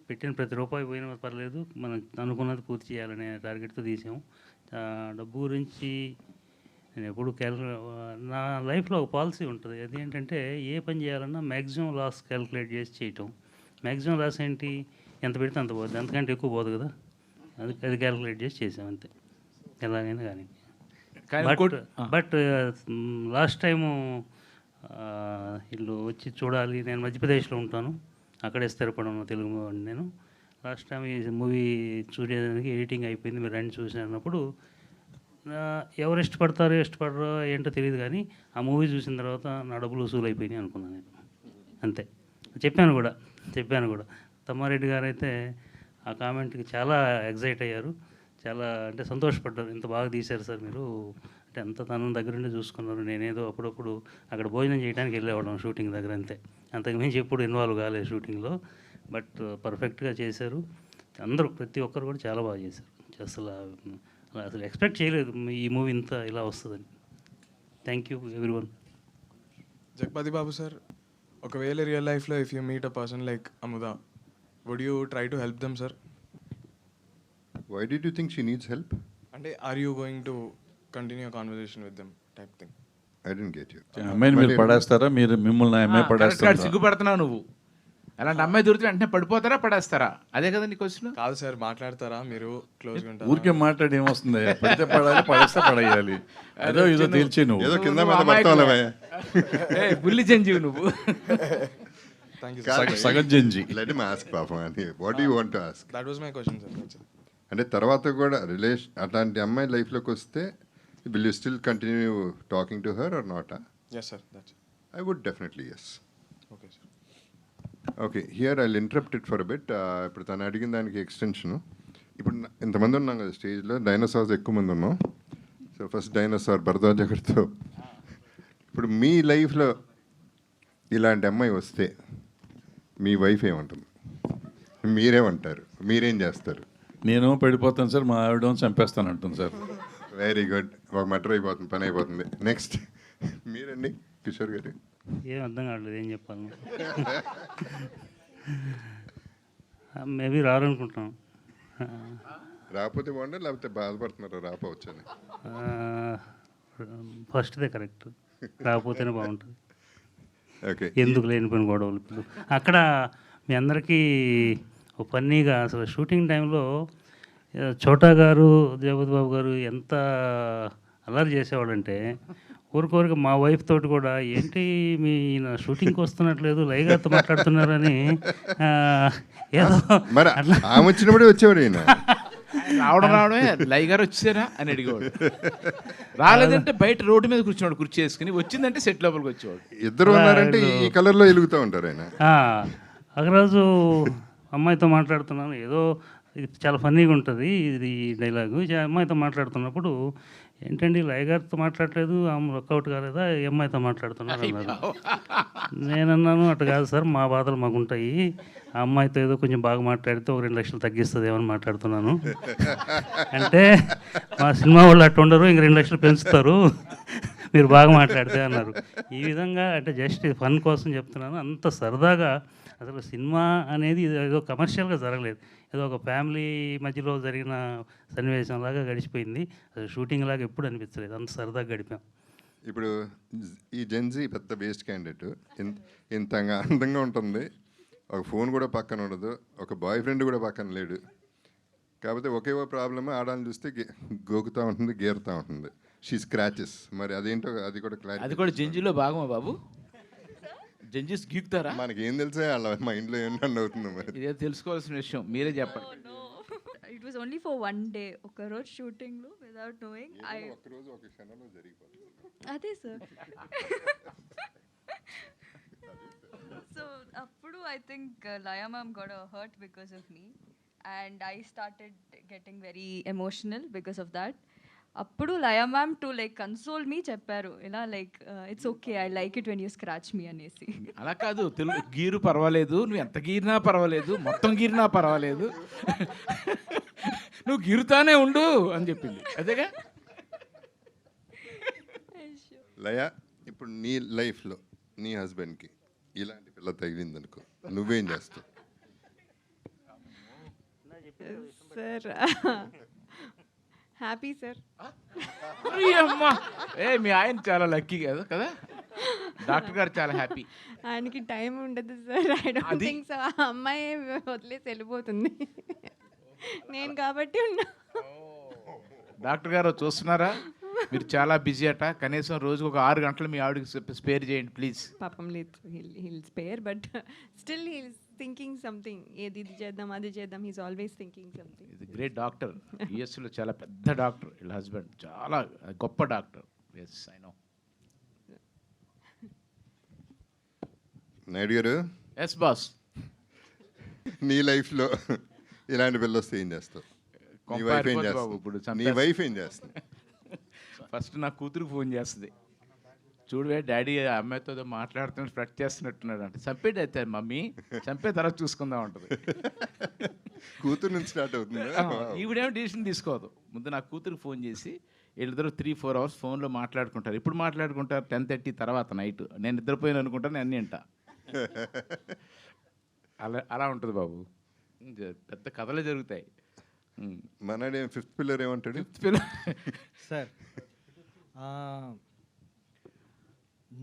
పెట్టిన ప్రతి రూపాయి పోయినా పర్లేదు, మనం అనుకున్నది పూర్తి చేయాలనే టార్గెట్తో తీసాము. డబ్బు గురించి నేను ఎప్పుడు నా లైఫ్లో ఒక పాలసీ ఉంటుంది. అది ఏంటంటే ఏ పని చేయాలన్నా మ్యాక్సిమం లాస్ క్యాలిక్యులేట్ చేసి చేయటం. మ్యాక్సిమం లాస్ ఏంటి, ఎంత పెడితే అంత పోద్ది, అంతకంటే ఎక్కువ పోదు కదా, అది క్యాలిక్యులేట్ చేసి చేసాం అంతే, ఎలాగైనా కానీ. బట్ లాస్ట్ టైము వీళ్ళు వచ్చి చూడాలి, నేను మధ్యప్రదేశ్లో ఉంటాను, అక్కడే స్థిరపడి ఉన్న తెలుగు నేను. లాస్ట్ టైం ఈ మూవీ చూడడానికి ఎడిటింగ్ అయిపోయింది, మీరు రండి చూసినప్పుడు ఎవరు ఇష్టపడరో ఏంటో తెలియదు, కానీ ఆ మూవీ చూసిన తర్వాత నా డబ్బులు వసూలు అయిపోయినాయి అనుకున్నాను నేను, అంతే. చెప్పాను కూడా. తమ్మారెడ్డి గారు అయితే ఆ కామెంట్కి చాలా ఎగ్జైట్ అయ్యారు, చాలా అంటే సంతోషపడ్డారు. ఇంత బాగా తీశారు సార్ మీరు, అంటే అంత తన దగ్గరుండి చూసుకున్నారు. నేనేదో అప్పుడప్పుడు అక్కడ భోజనం చేయడానికి వెళ్ళేవాళ్ళం షూటింగ్ దగ్గర, అంతే. అంతకుమించి ఎప్పుడు ఇన్వాల్వ్ కాలేదు షూటింగ్లో. బట్ పర్ఫెక్ట్గా చేశారు అందరూ, ప్రతి ఒక్కరు కూడా చాలా బాగా చేశారు. అసలు ఎక్స్పెక్ట్ చేయలేదు ఈ మూవీ ఇంత ఇలా వస్తుందని. Thank you everyone. Jagapathi Babu sir, ఒకవేళ రియల్ లైఫ్లో if you meet a person like Amudha, would you try to help them sir? Why did you think she needs help? అంటే are you going to continue conversation with them type thing? I didn't get you. అమ్మాయిని మీరు పడేస్తారా, మీరు మిమ్మల్ని అమ్మాయి పడేస్తారా? సిగ్గుపడుతున్నావు నువ్వు. అలాంటి అమ్మాయి దొరికితే వెంటనే పడిపోతారా పడేస్తారా? అదే కదా నీ క్వశ్చన్. కాదు సార్, మాట్లాడతారా మీరు? క్లోజ్గా ఉంటారా? ఊరికే మాట్లాడి ఏమొస్తుంది, పడితే పడాలి, పడేస్తే పడేయాలి, అదో ఏదో తేల్చి నువ్వు ఏదో కింద మీద పడతావులే. బుల్లి జంజీవి నువ్వు. సగం జంజి. Let him ask పాపం అని. What do you want to ask? That was my question sir. అంటే తర్వాత కూడా అట్లాంటి అమ్మాయి లైఫ్లోకి వస్తే will you still continue talking to her or not? Yes sir, that's it. I would definitely yes. Okay sir. Okay, here I'll interrupt it for bit. ఇప్పుడు తను అడిగిన దానికి ఎక్స్టెన్షను. ఇప్పుడు ఇంతమంది ఉన్నాం కదా స్టేజ్లో, డైనోసార్స్ ఎక్కువ మంది ఉన్నాం. సో ఫస్ట్ డైనోసార్ భరద్వాజ్ గారితో, ఇప్పుడు మీ లైఫ్లో ఇలాంటి అమ్మాయి వస్తే మీ వైఫ్ ఏమంటుంది, మీరేమంటారు, మీరేం చేస్తారు? నేను పడిపోతాను సార్, మా ఆవిడ చంపేస్తాను అంటుంది సార్. వెరీ గుడ్, ఒక మటర్ అయిపోతుంది, పని అయిపోతుంది. నెక్స్ట్ మీరండి కిషోర్ గారు. ఏం అర్థం కావట్లేదు ఏం చెప్పాలి. మేబీ రారనుకుంటాం. రాకపోతే బాగుండే, లేకపోతే బాధపడుతున్నారు రాపోవచ్చని? ఫస్ట్దే కరెక్ట్, రాకపోతేనే బాగుంటుంది. ఓకే, ఎందుకు లేనిపోయిన గొడవలు. ఇప్పుడు అక్కడ మీ అందరికీ ఒక ఫన్నీగా అసలు షూటింగ్ టైంలో చోటా గారు, జగపతి బాబు గారు ఎంత అల్లరి చేసేవాడంటే, ఊరికోరికి మా వైఫ్ తోటి కూడా ఏంటి మీ షూటింగ్కి వస్తున్నట్లేదు, లైగాతో మాట్లాడుతున్నారని ఏదో మరి ఆమె వచ్చినప్పుడే వచ్చేవాడు ఈయన. రావడమే లై గారు వచ్చారా అని అడిగేవాడు. రాలేదంటే బయట రోడ్డు మీద కూర్చున్నాడు కుర్చీ వేసుకుని, వచ్చిందంటే సెట్ లోపలికి వచ్చేవాడు. ఇద్దరు ఉన్నారంటే ఈ కలర్లో వెలుగుతూ ఉంటారు ఆయన. ఒకరోజు అమ్మాయితో మాట్లాడుతున్నాను, ఏదో ఇది చాలా ఫన్నీగా ఉంటుంది ఇది డైలాగు. అమ్మాయితో మాట్లాడుతున్నప్పుడు ఏంటండి లయగారితో మాట్లాడలేదు, ఆమె వర్కౌట్ కాలేదా, ఈ అమ్మాయితో మాట్లాడుతున్నారు అన్నారు. నేనన్నాను అటు కాదు సార్, మా బాధలు మాకుంటాయి, ఆ అమ్మాయితో ఏదో కొంచెం బాగా మాట్లాడితే ఒక 2 లక్షలు తగ్గిస్తుంది ఏమని మాట్లాడుతున్నాను అంటే, మా సినిమా వాళ్ళు అట్టు ఉండరు, ఇంక 2 లక్షలు పెంచుతారు మీరు బాగా మాట్లాడితే అన్నారు. ఈ విధంగా అంటే జస్ట్ ఫన్ కోసం చెప్తున్నాను, అంత సరదాగా. అసలు సినిమా అనేది ఏదో కమర్షియల్గా జరగలేదు, ఏదో ఒక ఫ్యామిలీ మధ్యలో జరిగిన సన్నివేశంలాగా గడిచిపోయింది. అసలు షూటింగ్ లాగా ఎప్పుడు అనిపించలేదు, అంత సరదాగా గడిపాం. ఇప్పుడు ఈ జెన్జీ పెద్ద వేస్ట్ క్యాండిడేట్, ఇంతగా అందంగా ఉంటుంది, ఒక ఫోన్ కూడా పక్కన ఉండదు, ఒక బాయ్ ఫ్రెండ్ కూడా పక్కన లేడు, కాకపోతే ఒకే ఒక ప్రాబ్లమ్, ఆడాలని చూస్తే గోకుతూ ఉంటుంది, గేరుతూ ఉంటుంది. She scratches. మరి అదేంటో అది కూడా క్లారిటీ. అది కూడా జంజీలో భాగమా బాబు? జంజీస్ గీకుతారా? మనకి ఏం తెలుసా వాళ్ళ మైండ్లో ఏమన్నా అవుతుందో మరి. ఇదే తెలుసుకోవాల్సిన విషయం, మీరే చెప్పండి. It was only for one day. ఒక రోజు షూటింగ్ లో without knowing ఒక రోజు ఒక క్షణంలో జరిగిపోతుంది. అదే సార్. So అప్పుడు I think Laya ma'am got hurt because of me and I started getting very emotional because of that. అప్పుడు Laya ma'am to like console me చెప్పారు ఇలా like it's okay, I like it when you scratch me అనేసి. అలా కాదు, గీరు పర్వాలేదు, నువ్వు ఎంత గీరినా పర్వాలేదు, మొత్తం గీరినా పర్వాలేదు, నువ్వు గీరుతానే ఉండు అని చెప్పింది. అదేగా లయ, ఇప్పుడు నీ లైఫ్లో నీ హస్బెండ్కి ఇలాంటి పిల్ల తగిలిందనుకో, నువ్వేం చేస్తావు? Sir happy sir. అమ్మా, మీ ఆయన చాలా లక్కీ కదా కదా, డాక్టర్ గారు చాలా హ్యాపీ. ఆయనకి టైం ఉండదు sir. I don't think so. ఆ అమ్మాయి వదిలేసి వెళ్ళిపోతుంది, నేను కాబట్టి ఉన్నా. డాక్టర్ గారు చూస్తున్నారా, మీరు చాలా బిజీ అట, కనీసం రోజుకు ఒక 6 గంటలు మీ ఆవిడకి స్పేర్ చేయండి ప్లీజ్. పాపం లేదు, he'll spare, but still he'll thinking something. ఇది చేద్దాం, అది చేద్దాం, హీస్ ఆల్వేస్ థింకింగ్ సంథింగ్. ఇది గ్రేట్ డాక్టర్, యుఎస్లో చాలా పెద్ద డాక్టర్ వీళ్ళ హస్బెండ్, చాలా గొప్ప doctor. Yes I know. Naidu garu. Yes boss. నీ లైఫ్లో ఇలాంటి పిల్ల వస్తే ఏం చేస్తావు? నీ వైఫ్ ఏం చేస్తుంది? నీ వైఫ్ ఏం చేస్తుంది? ఫస్ట్ నా కూతురుకు ఫోన్ చేస్తుంది, చూడవే డాడీ అమ్మాయితో మాట్లాడుతున్నట్టు ఫ్లట్ చేస్తున్నట్టున్నాడు అంటే, చంపేది అయితే మమ్మీ, చంపే తర్వాత చూసుకుందాం ఉంటుంది. కూతురు నుంచి స్టార్ట్ అవుతుంది. ఈవిడేమో డిసిషన్ తీసుకోదు, ముందు నా కూతురుకి ఫోన్ చేసి వీళ్ళిద్దరు 3-4 అవర్స్ ఫోన్లో మాట్లాడుకుంటారు. ఇప్పుడు మాట్లాడుకుంటారు 10:30 తర్వాత నైట్. నేను నిద్రపోయాను అనుకుంటాను, అన్నీ అంట. అలా ఉంటుంది బాబు, పెద్ద కథలే జరుగుతాయి. మనడే 5th పిల్లర్ ఏమంటాడు? 5th పిల్లర్ సార్,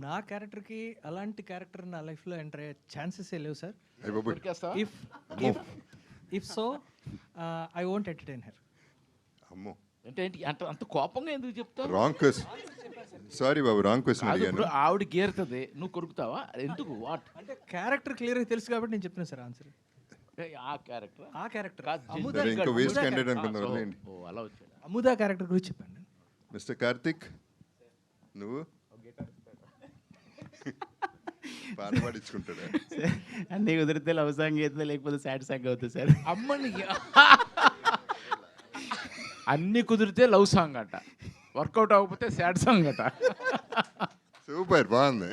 నా క్యారెక్టర్కి అలాంటి క్యారెక్టర్ నా లైఫ్లో ఎంటర్ అయ్యే ఛాన్సెస్ లేవు sir. If so I won't entertain her. అమ్మో, అంటే అంత కోపంగా ఎందుకు చెప్తావు? Wrong question. సారీ బాబు, రాంగ్ క్వశ్చన్ అడిగాను. ఆవిడ గేరుతుంది, నువ్వు కొరుకుతావా? ఎందుకు? వాట్ అంటే క్యారెక్టర్ క్లియర్గా తెలుసు కాబట్టి నేను చెప్తున్నాను సార్ ఆన్సర్. ఆ క్యారెక్టర్ ఇంకా వేస్ట్ క్యాండిడేట్ అనుకున్నాను. అలా వచ్చాడు. అముదా క్యారెక్టర్ గురించి చెప్పాను. మిస్టర్ కార్తిక్, నువ్వు పాట పాడించుకుంటాడా? అన్నీ కుదిరితే లవ్ సాంగ్ అయితే, లేకపోతే సాడ్ సాంగ్ అవుతుంది సార్. అమ్మని అన్నీ కుదిరితే లవ్ సాంగ్ అట, వర్కౌట్ అవ్వకపోతే సాడ్ సాంగ్ అట. సూపర్, బాగుంది.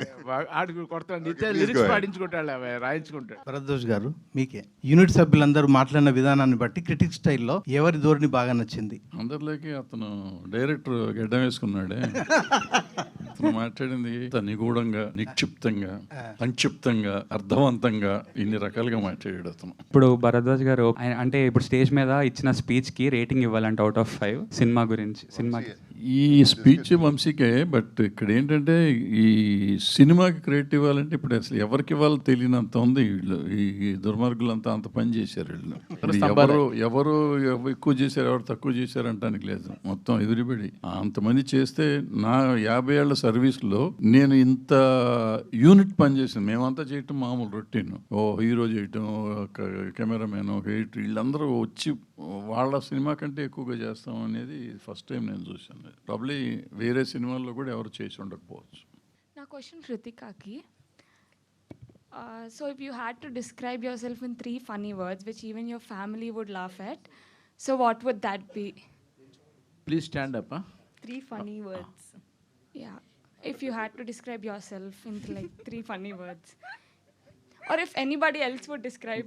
ఆడికి కొడతాడు, లిరిక్స్ పాడించుకుంటాడు, రాయించుకుంటాడు. భరద్వాజ్ గారు, మీకే యూనిట్ సభ్యులందరూ మాట్లాడిన విధానాన్ని బట్టి క్రిటిక్ స్టైల్లో ఎవరి ధోరణి బాగా నచ్చింది? అందరిలోకి అతను డైరెక్టర్ గడ్డం వేసుకున్నాడే, అతను మాట్లాడింది నిగూఢంగా, నిక్షిప్తంగా, సంక్షిప్తంగా, అర్థవంతంగా, ఇన్ని రకాలుగా మాట్లాడాడు అతను. ఇప్పుడు భరద్వాజ్ గారు అంటే ఇప్పుడు స్టేజ్ మీద ఇచ్చిన స్పీచ్కి రేటింగ్ ఇవ్వాలంటే అవుట్ ఆఫ్ 5 సినిమా గురించి, సినిమాకి ఈ స్పీచ్ వంశీకే. బట్ ఇక్కడ ఏంటంటే ఈ సినిమాకి క్రెడిట్ ఇవ్వాలంటే ఇప్పుడు అసలు ఎవరికి ఇవ్వాలో తెలియనంత ఉంది. వీళ్ళు ఈ దుర్మార్గులంతా అంత పని చేశారు. వీళ్ళు ఎవరు ఎక్కువ చేశారు, ఎవరు తక్కువ చేశారు అంటానికి లేదు. మొత్తం ఎదురుబడి అంతమంది చేస్తే, నా 50 ఏళ్ల సర్వీస్లో నేను ఇంత యూనిట్ పని చేసాను. మేమంతా చేయటం మామూలు రొటీన్. హీరో చేయటం, కెమెరామెన్, ఒక ఎడిటర్, వీళ్ళందరూ వచ్చి వాళ్ళ సినిమా కంటే ఎక్కువగా చేస్తాం అనేది ఫస్ట్ టైం నేను చూశాను. ప్రాబ్లీ వేరే సినిమాల్లో కూడా ఎవరు చేసి ఉండకపోవచ్చు. నా క్వశ్చన్ కృతికాకి. So if you had to describe yourself in 3 funny words which even your family would laugh at, so what would that be? Please stand up. 3 funny words. Yeah, if you had to describe yourself in like 3 funny words, or if anybody else would describe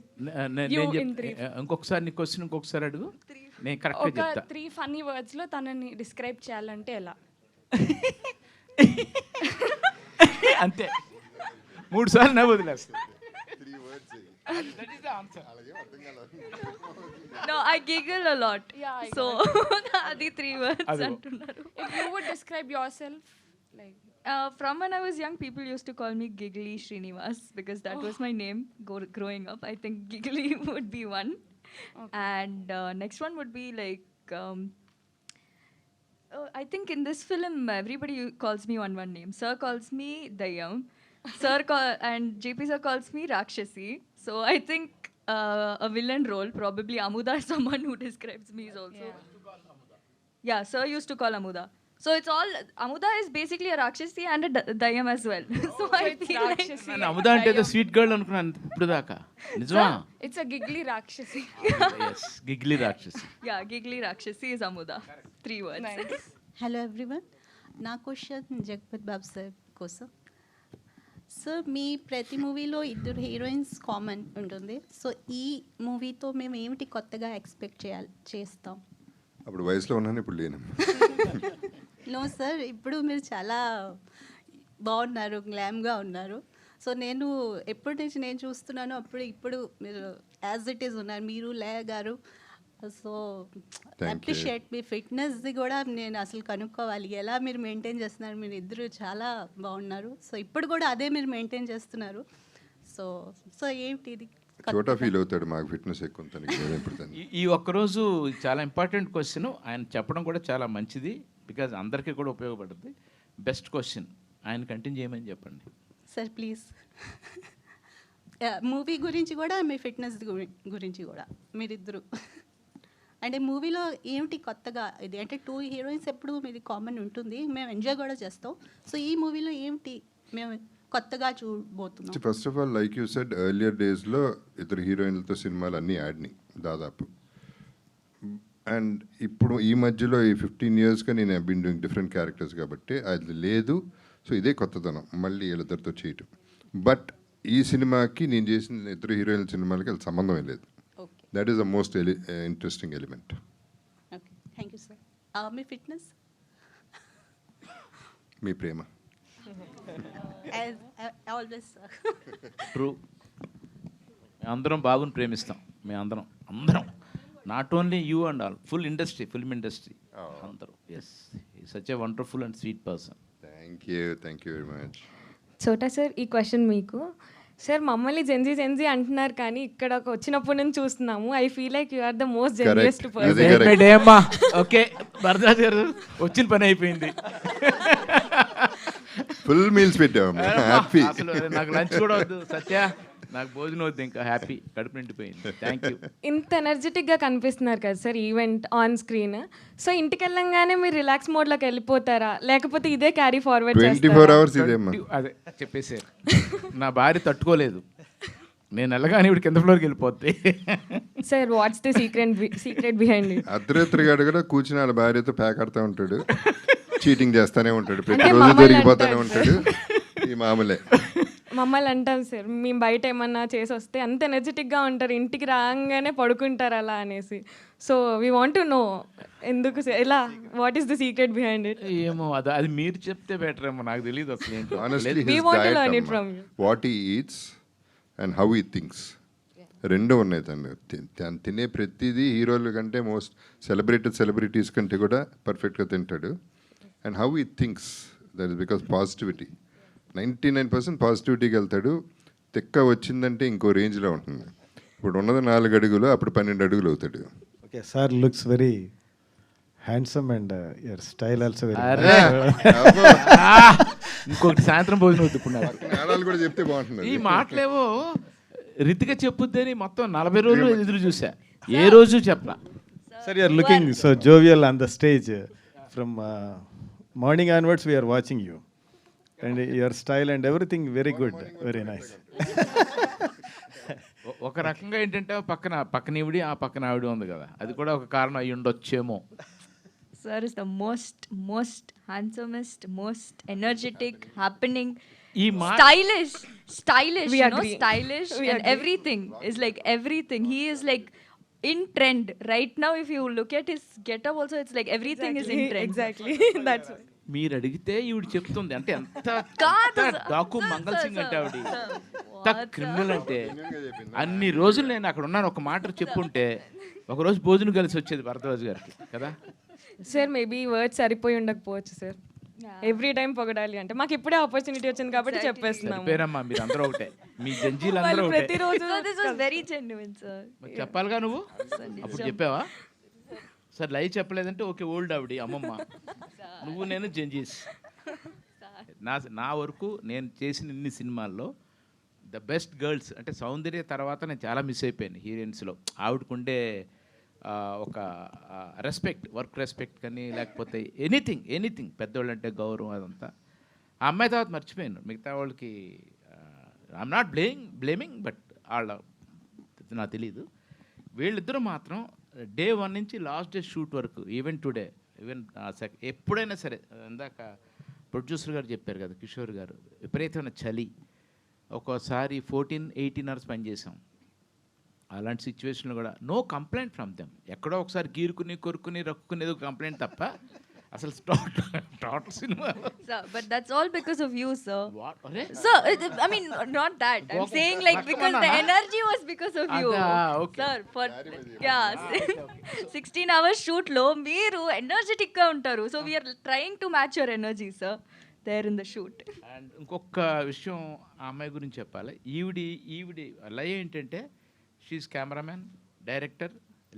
you in 3. ఇంకొకసారి నీ క్వశ్చన్ ఇంకొకసారి అడుగు, నేను కరెక్ట్గా చెప్తా. 3 funny words లో తనని డిస్క్రైబ్ చేయాలంటే ఎలా? అంతే, 3 సార్లు నా వదిలేస్తా. No, I giggle a lot. Yeah, so adi 3 words antunnaru. If you would describe yourself like from when I was young, people used to call me Giggly Srinivas because that was my name growing up. I think Giggly would be one. And next one would be like, I think in this film, everybody calls me one name. Sir calls me Dayam. And JP sir calls me Rakshasi. So I think a villain role, probably Amuda is someone who describes me is also. Yeah, sir used to call Amuda. So it's all, Amuda is basically a Rakshasi and a Dayam as well. So I feel like... నేను అముదా అంటే ఏదో స్వీట్ గర్ల్ అనుకున్నాను ఇప్పుడు దాకా. నిజమా? It's a giggly Rakshasi. Yes, giggly Rakshasi. Yeah, giggly Rakshasi is Amuda. 3 words. Hello everyone, నా క్వశ్చన్ జగపతి బాబు సార్ కోసం. సార్, మీ ప్రతి మూవీలో 2 హీరోయిన్స్ కామన్ ఉంటుంది. సో ఈ మూవీతో మేము ఏమిటి కొత్తగా ఎక్స్పెక్ట్ చేస్తాం? అప్పుడు వయసులో ఉన్నాను, ఇప్పుడు లేను. నో సార్, ఇప్పుడు మీరు చాలా బాగున్నారు, గ్లామ్గా ఉన్నారు. సో నేను ఎప్పటి నుంచి నేను చూస్తున్నాను, ఇప్పుడు మీరు యాజ్ ఇట్ ఈస్ ఉన్నారు, మీరు లయ గారు. సో అప్రిషియేట్ మీ ఫిట్నెస్ది కూడా నేను అసలు కనుక్కోవాలి, ఎలా మీరు మెయింటైన్ చేస్తున్నారు. మీరు ఇద్దరు చాలా బాగున్నారు. సో ఇప్పుడు కూడా అదే మీరు మెయింటైన్ చేస్తున్నారు. సో ఏంటి ఇది? చోటా ఫీల్ అవుతాడు, మాకు ఫిట్నెస్ ఎక్కువ. ఈ ఒక్కరోజు చాలా ఇంపార్టెంట్ క్వశ్చన్ ఆయన చెప్పడం కూడా చాలా మంచిది, బికాజ్ అందరికీ కూడా ఉపయోగపడుతుంది. బెస్ట్ క్వశ్చన్ ఆయన కంటిన్యూ చేయమని చెప్పండి సార్ ప్లీజ్. మూవీ గురించి కూడా, మీ ఫిట్నెస్ గురించి కూడా మీరిద్దరు అంటే మూవీలో ఏమిటి కొత్తగా ఇది? అంటే 2 హీరోయిన్స్ ఎప్పుడు మీది కామన్ ఉంటుంది, మేము ఎంజాయ్ కూడా చేస్తాం. సో ఈ మూవీలో ఏమిటి మేము కొత్తగా చూడబోతున్నాం? First of all, like you said, earlier డేస్లో 2 హీరోయిన్లతో సినిమాలు అన్నీ ఆడినాయి దాదాపు. అండ్ ఇప్పుడు ఈ మధ్యలో ఈ 15 yearsగా నేను బీన్ డూయింగ్ డిఫరెంట్ క్యారెక్టర్స్ కాబట్టి అది లేదు. సో ఇదే కొత్తదనం మళ్ళీ వీళ్ళిద్దరితో చేయటం. బట్ ఈ సినిమాకి నేను చేసిన 2 హీరోయిన్ల సినిమాలకి అది సంబంధం లేదు. That is the most interesting element. Okay, thank you sir. మీ ఫిట్నెస్? మీ ప్రేమ. Always sir. ట్రూ. మేము అందరం బాబుని ప్రేమిస్తాం, మేము అందరం not only you and all, full industry, film industry అందరూ. Yes, such a wonderful and sweet person. Thank you very much. Chota sir, ఈ క్వశ్చన్ మీకు. సార్, మమ్మల్ని జెన్జీ అంటున్నారు, కానీ ఇక్కడ వచ్చినప్పటి నుంచి చూస్తున్నాము. I feel like you are the most genziest person. Okay, Bharadwaj గారు వచ్చిన పని అయిపోయింది. ఫుల్ మీల్స్ పెట్టాము, హ్యాపీ. అసలు నాకు లంచ్ కూడా వద్దు సత్య, నాకు భోజనం వద్దు, ఇంకా హ్యాపీ, కడుపు నిండిపోయింది. Thank you. ఇంత ఎనర్జెటిక్గా కనిపిస్తున్నారు కదా sir event on screen. So ఇంటికి వెళ్ళంగానే మీరు రిలాక్స్ మోడ్లోకి వెళ్ళిపోతారా, లేకపోతే ఇదే క్యారీ ఫార్వర్డ్ 24 hours ఇదేమ్మా? అదే చెప్పేసారు, నా భార్య తట్టుకోలేదు, నేను వెళ్ళగానే ఇప్పుడు కింద ఫ్లోర్కి వెళ్ళిపోద్ది. Sir, what's the secret behind it? అర్ధరాత్రిగాడు కూడా కూర్చుని వాళ్ళ భార్యతో పేకాడుతూ ఉంటాడు, చీటింగ్ చేస్తానే ఉంటాడు, ప్రతిరోజు దొరికిపోతానే ఉంటాడు. ఈ మామూలే. మమ్మల్ని అంటాం సార్, మేము బయట ఏమన్నా చేసి వస్తే అంత ఎనర్జెటిక్గా ఉంటారు, ఇంటికి రాగానే పడుకుంటారు అలా అనేసి. So we want to know ఎందుకు సార్, ఎలా, what is the secret behind it? ఏమో అది మీరు చెప్తే బెటర్ ఏమో, నాకు తెలియదు అసలు. Honestly, his diet, what he eats and how he thinks, రెండు ఉన్నాయి తను తినే ప్రతిదీ హీరోల కంటే మోస్ట్ సెలబ్రిటీస్ కంటే కూడా పర్ఫెక్ట్గా తింటాడు. And how he thinks, that is because positivity. 99% పాజిటివిటీకి వెళ్తాడు. తెక్క వచ్చిందంటే ఇంకో రేంజ్లో ఉంటుంది. ఇప్పుడు ఉన్నది 4 అడుగులు, అప్పుడు 12 అడుగులు అవుతాడు. Okay sir, looks very handsome and your style also very. ఇంకొకటి సాయంత్రం భోజనం వద్దుకున్నారు కూడా చెప్తే బాగుంటుంది. ఈ మాటలేవో రితిక చెప్పుద్దని మొత్తం 40 రోజులు ఎదురు చూసా, ఏ రోజు చెప్పలా. Sir, you're looking so jovial on the stage. From morning onwards we're watching you and your style and everything very good, very nice. ఒక రకంగా ఏంటంటే పక్కన ఈవిడి, ఆ పక్కన ఆవిడ ఉంది కదా, అది కూడా ఒక కారణం అయ్యి ఉండొచ్చేమో. Sir is the most handsomest, most energetic, happening, stylish, we you agree. know, stylish, We and agree. everything is like everything. He is like in trend right now. If you look at his getup also, it's like everything is in trend. Exactly. That's why. మీరు అడిగితే ఈవిడ చెప్తుంది, అంటే ఎంత డాకు మంగళ సింగ్ అంటే ఆవిడ ఎంత క్రిమినల్ అంటే. అన్ని రోజులు నేను అక్కడ ఉన్నాను, ఒక మాట చెప్పుంటే ఒకరోజు భోజనం కలిసి వచ్చేది భరద్వాజ్ గారికి కదా. సార్, మేబీ వర్డ్స్ సరిపోయి ఉండకపోవచ్చు సార్. ఎవ్రీ టైం పొగడాలి అంటే మాకు ఇప్పుడే ఆపర్చునిటీ వచ్చింది కాబట్టి చెప్పేస్తున్నాము. పేరమ్మా మీరు అందరూ ఒకటే, మీ జంజీలు అందరూ ఒకటే. ప్రతిరోజు this was very genuine sir. చెప్పాలిగా నువ్వు అప్పుడు చెప్పావా? సార్ లైవ్ చెప్పలేదంటే ఓకే, ఓల్డ్ ఆవిడ అమ్మమ్మ, నువ్వు నేను జంజీస్. నా వరకు నేను చేసిన ఇన్ని సినిమాల్లో ద బెస్ట్ గర్ల్స్ అంటే సౌందర్య తర్వాత నేను చాలా మిస్ అయిపోయాను హీరోయిన్స్లో. ఆవిడకుండే ఒక రెస్పెక్ట్, వర్క్ రెస్పెక్ట్ కానీ లేకపోతే ఎనీథింగ్ పెద్దోళ్ళు అంటే గౌరవం అదంతా ఆ అమ్మాయి తర్వాత మర్చిపోయాను. మిగతా వాళ్ళకి ఐఎమ్ నాట్ బ్లేమింగ్ బట్ వాళ్ళ నాకు తెలీదు. వీళ్ళిద్దరూ మాత్రం డే 1 నుంచి లాస్ట్ డే షూట్ వరకు ఈవెన్ టుడే ఎప్పుడైనా సరే, ఇందాక ప్రొడ్యూసర్ గారు చెప్పారు కదా కిషోర్ గారు, విపరీతమైన చలి, ఒక్కోసారి 14-18 అవర్స్ పనిచేసాం. అలాంటి సిచ్యువేషన్లో కూడా నో కంప్లైంట్ ఫ్రమ్ దెమ్. ఎక్కడో ఒకసారి గీరుకుని కొరుకుని రక్కునేది కంప్లైంట్ తప్ప అసలు start cinema. But that's all because of you, sir. What? So, I mean, not that. I'm saying like because the energy was because of you. Okay. Sir, for 16 hours shoot lo meeru energetic ga untaru. So we are trying to match your energy, sir, there in the shoot. And ఇంకొక విషయం ఆ అమ్మాయి గురించి చెప్పాలి. ఈవిడి లయ ఏంటంటే she's cameraman, director,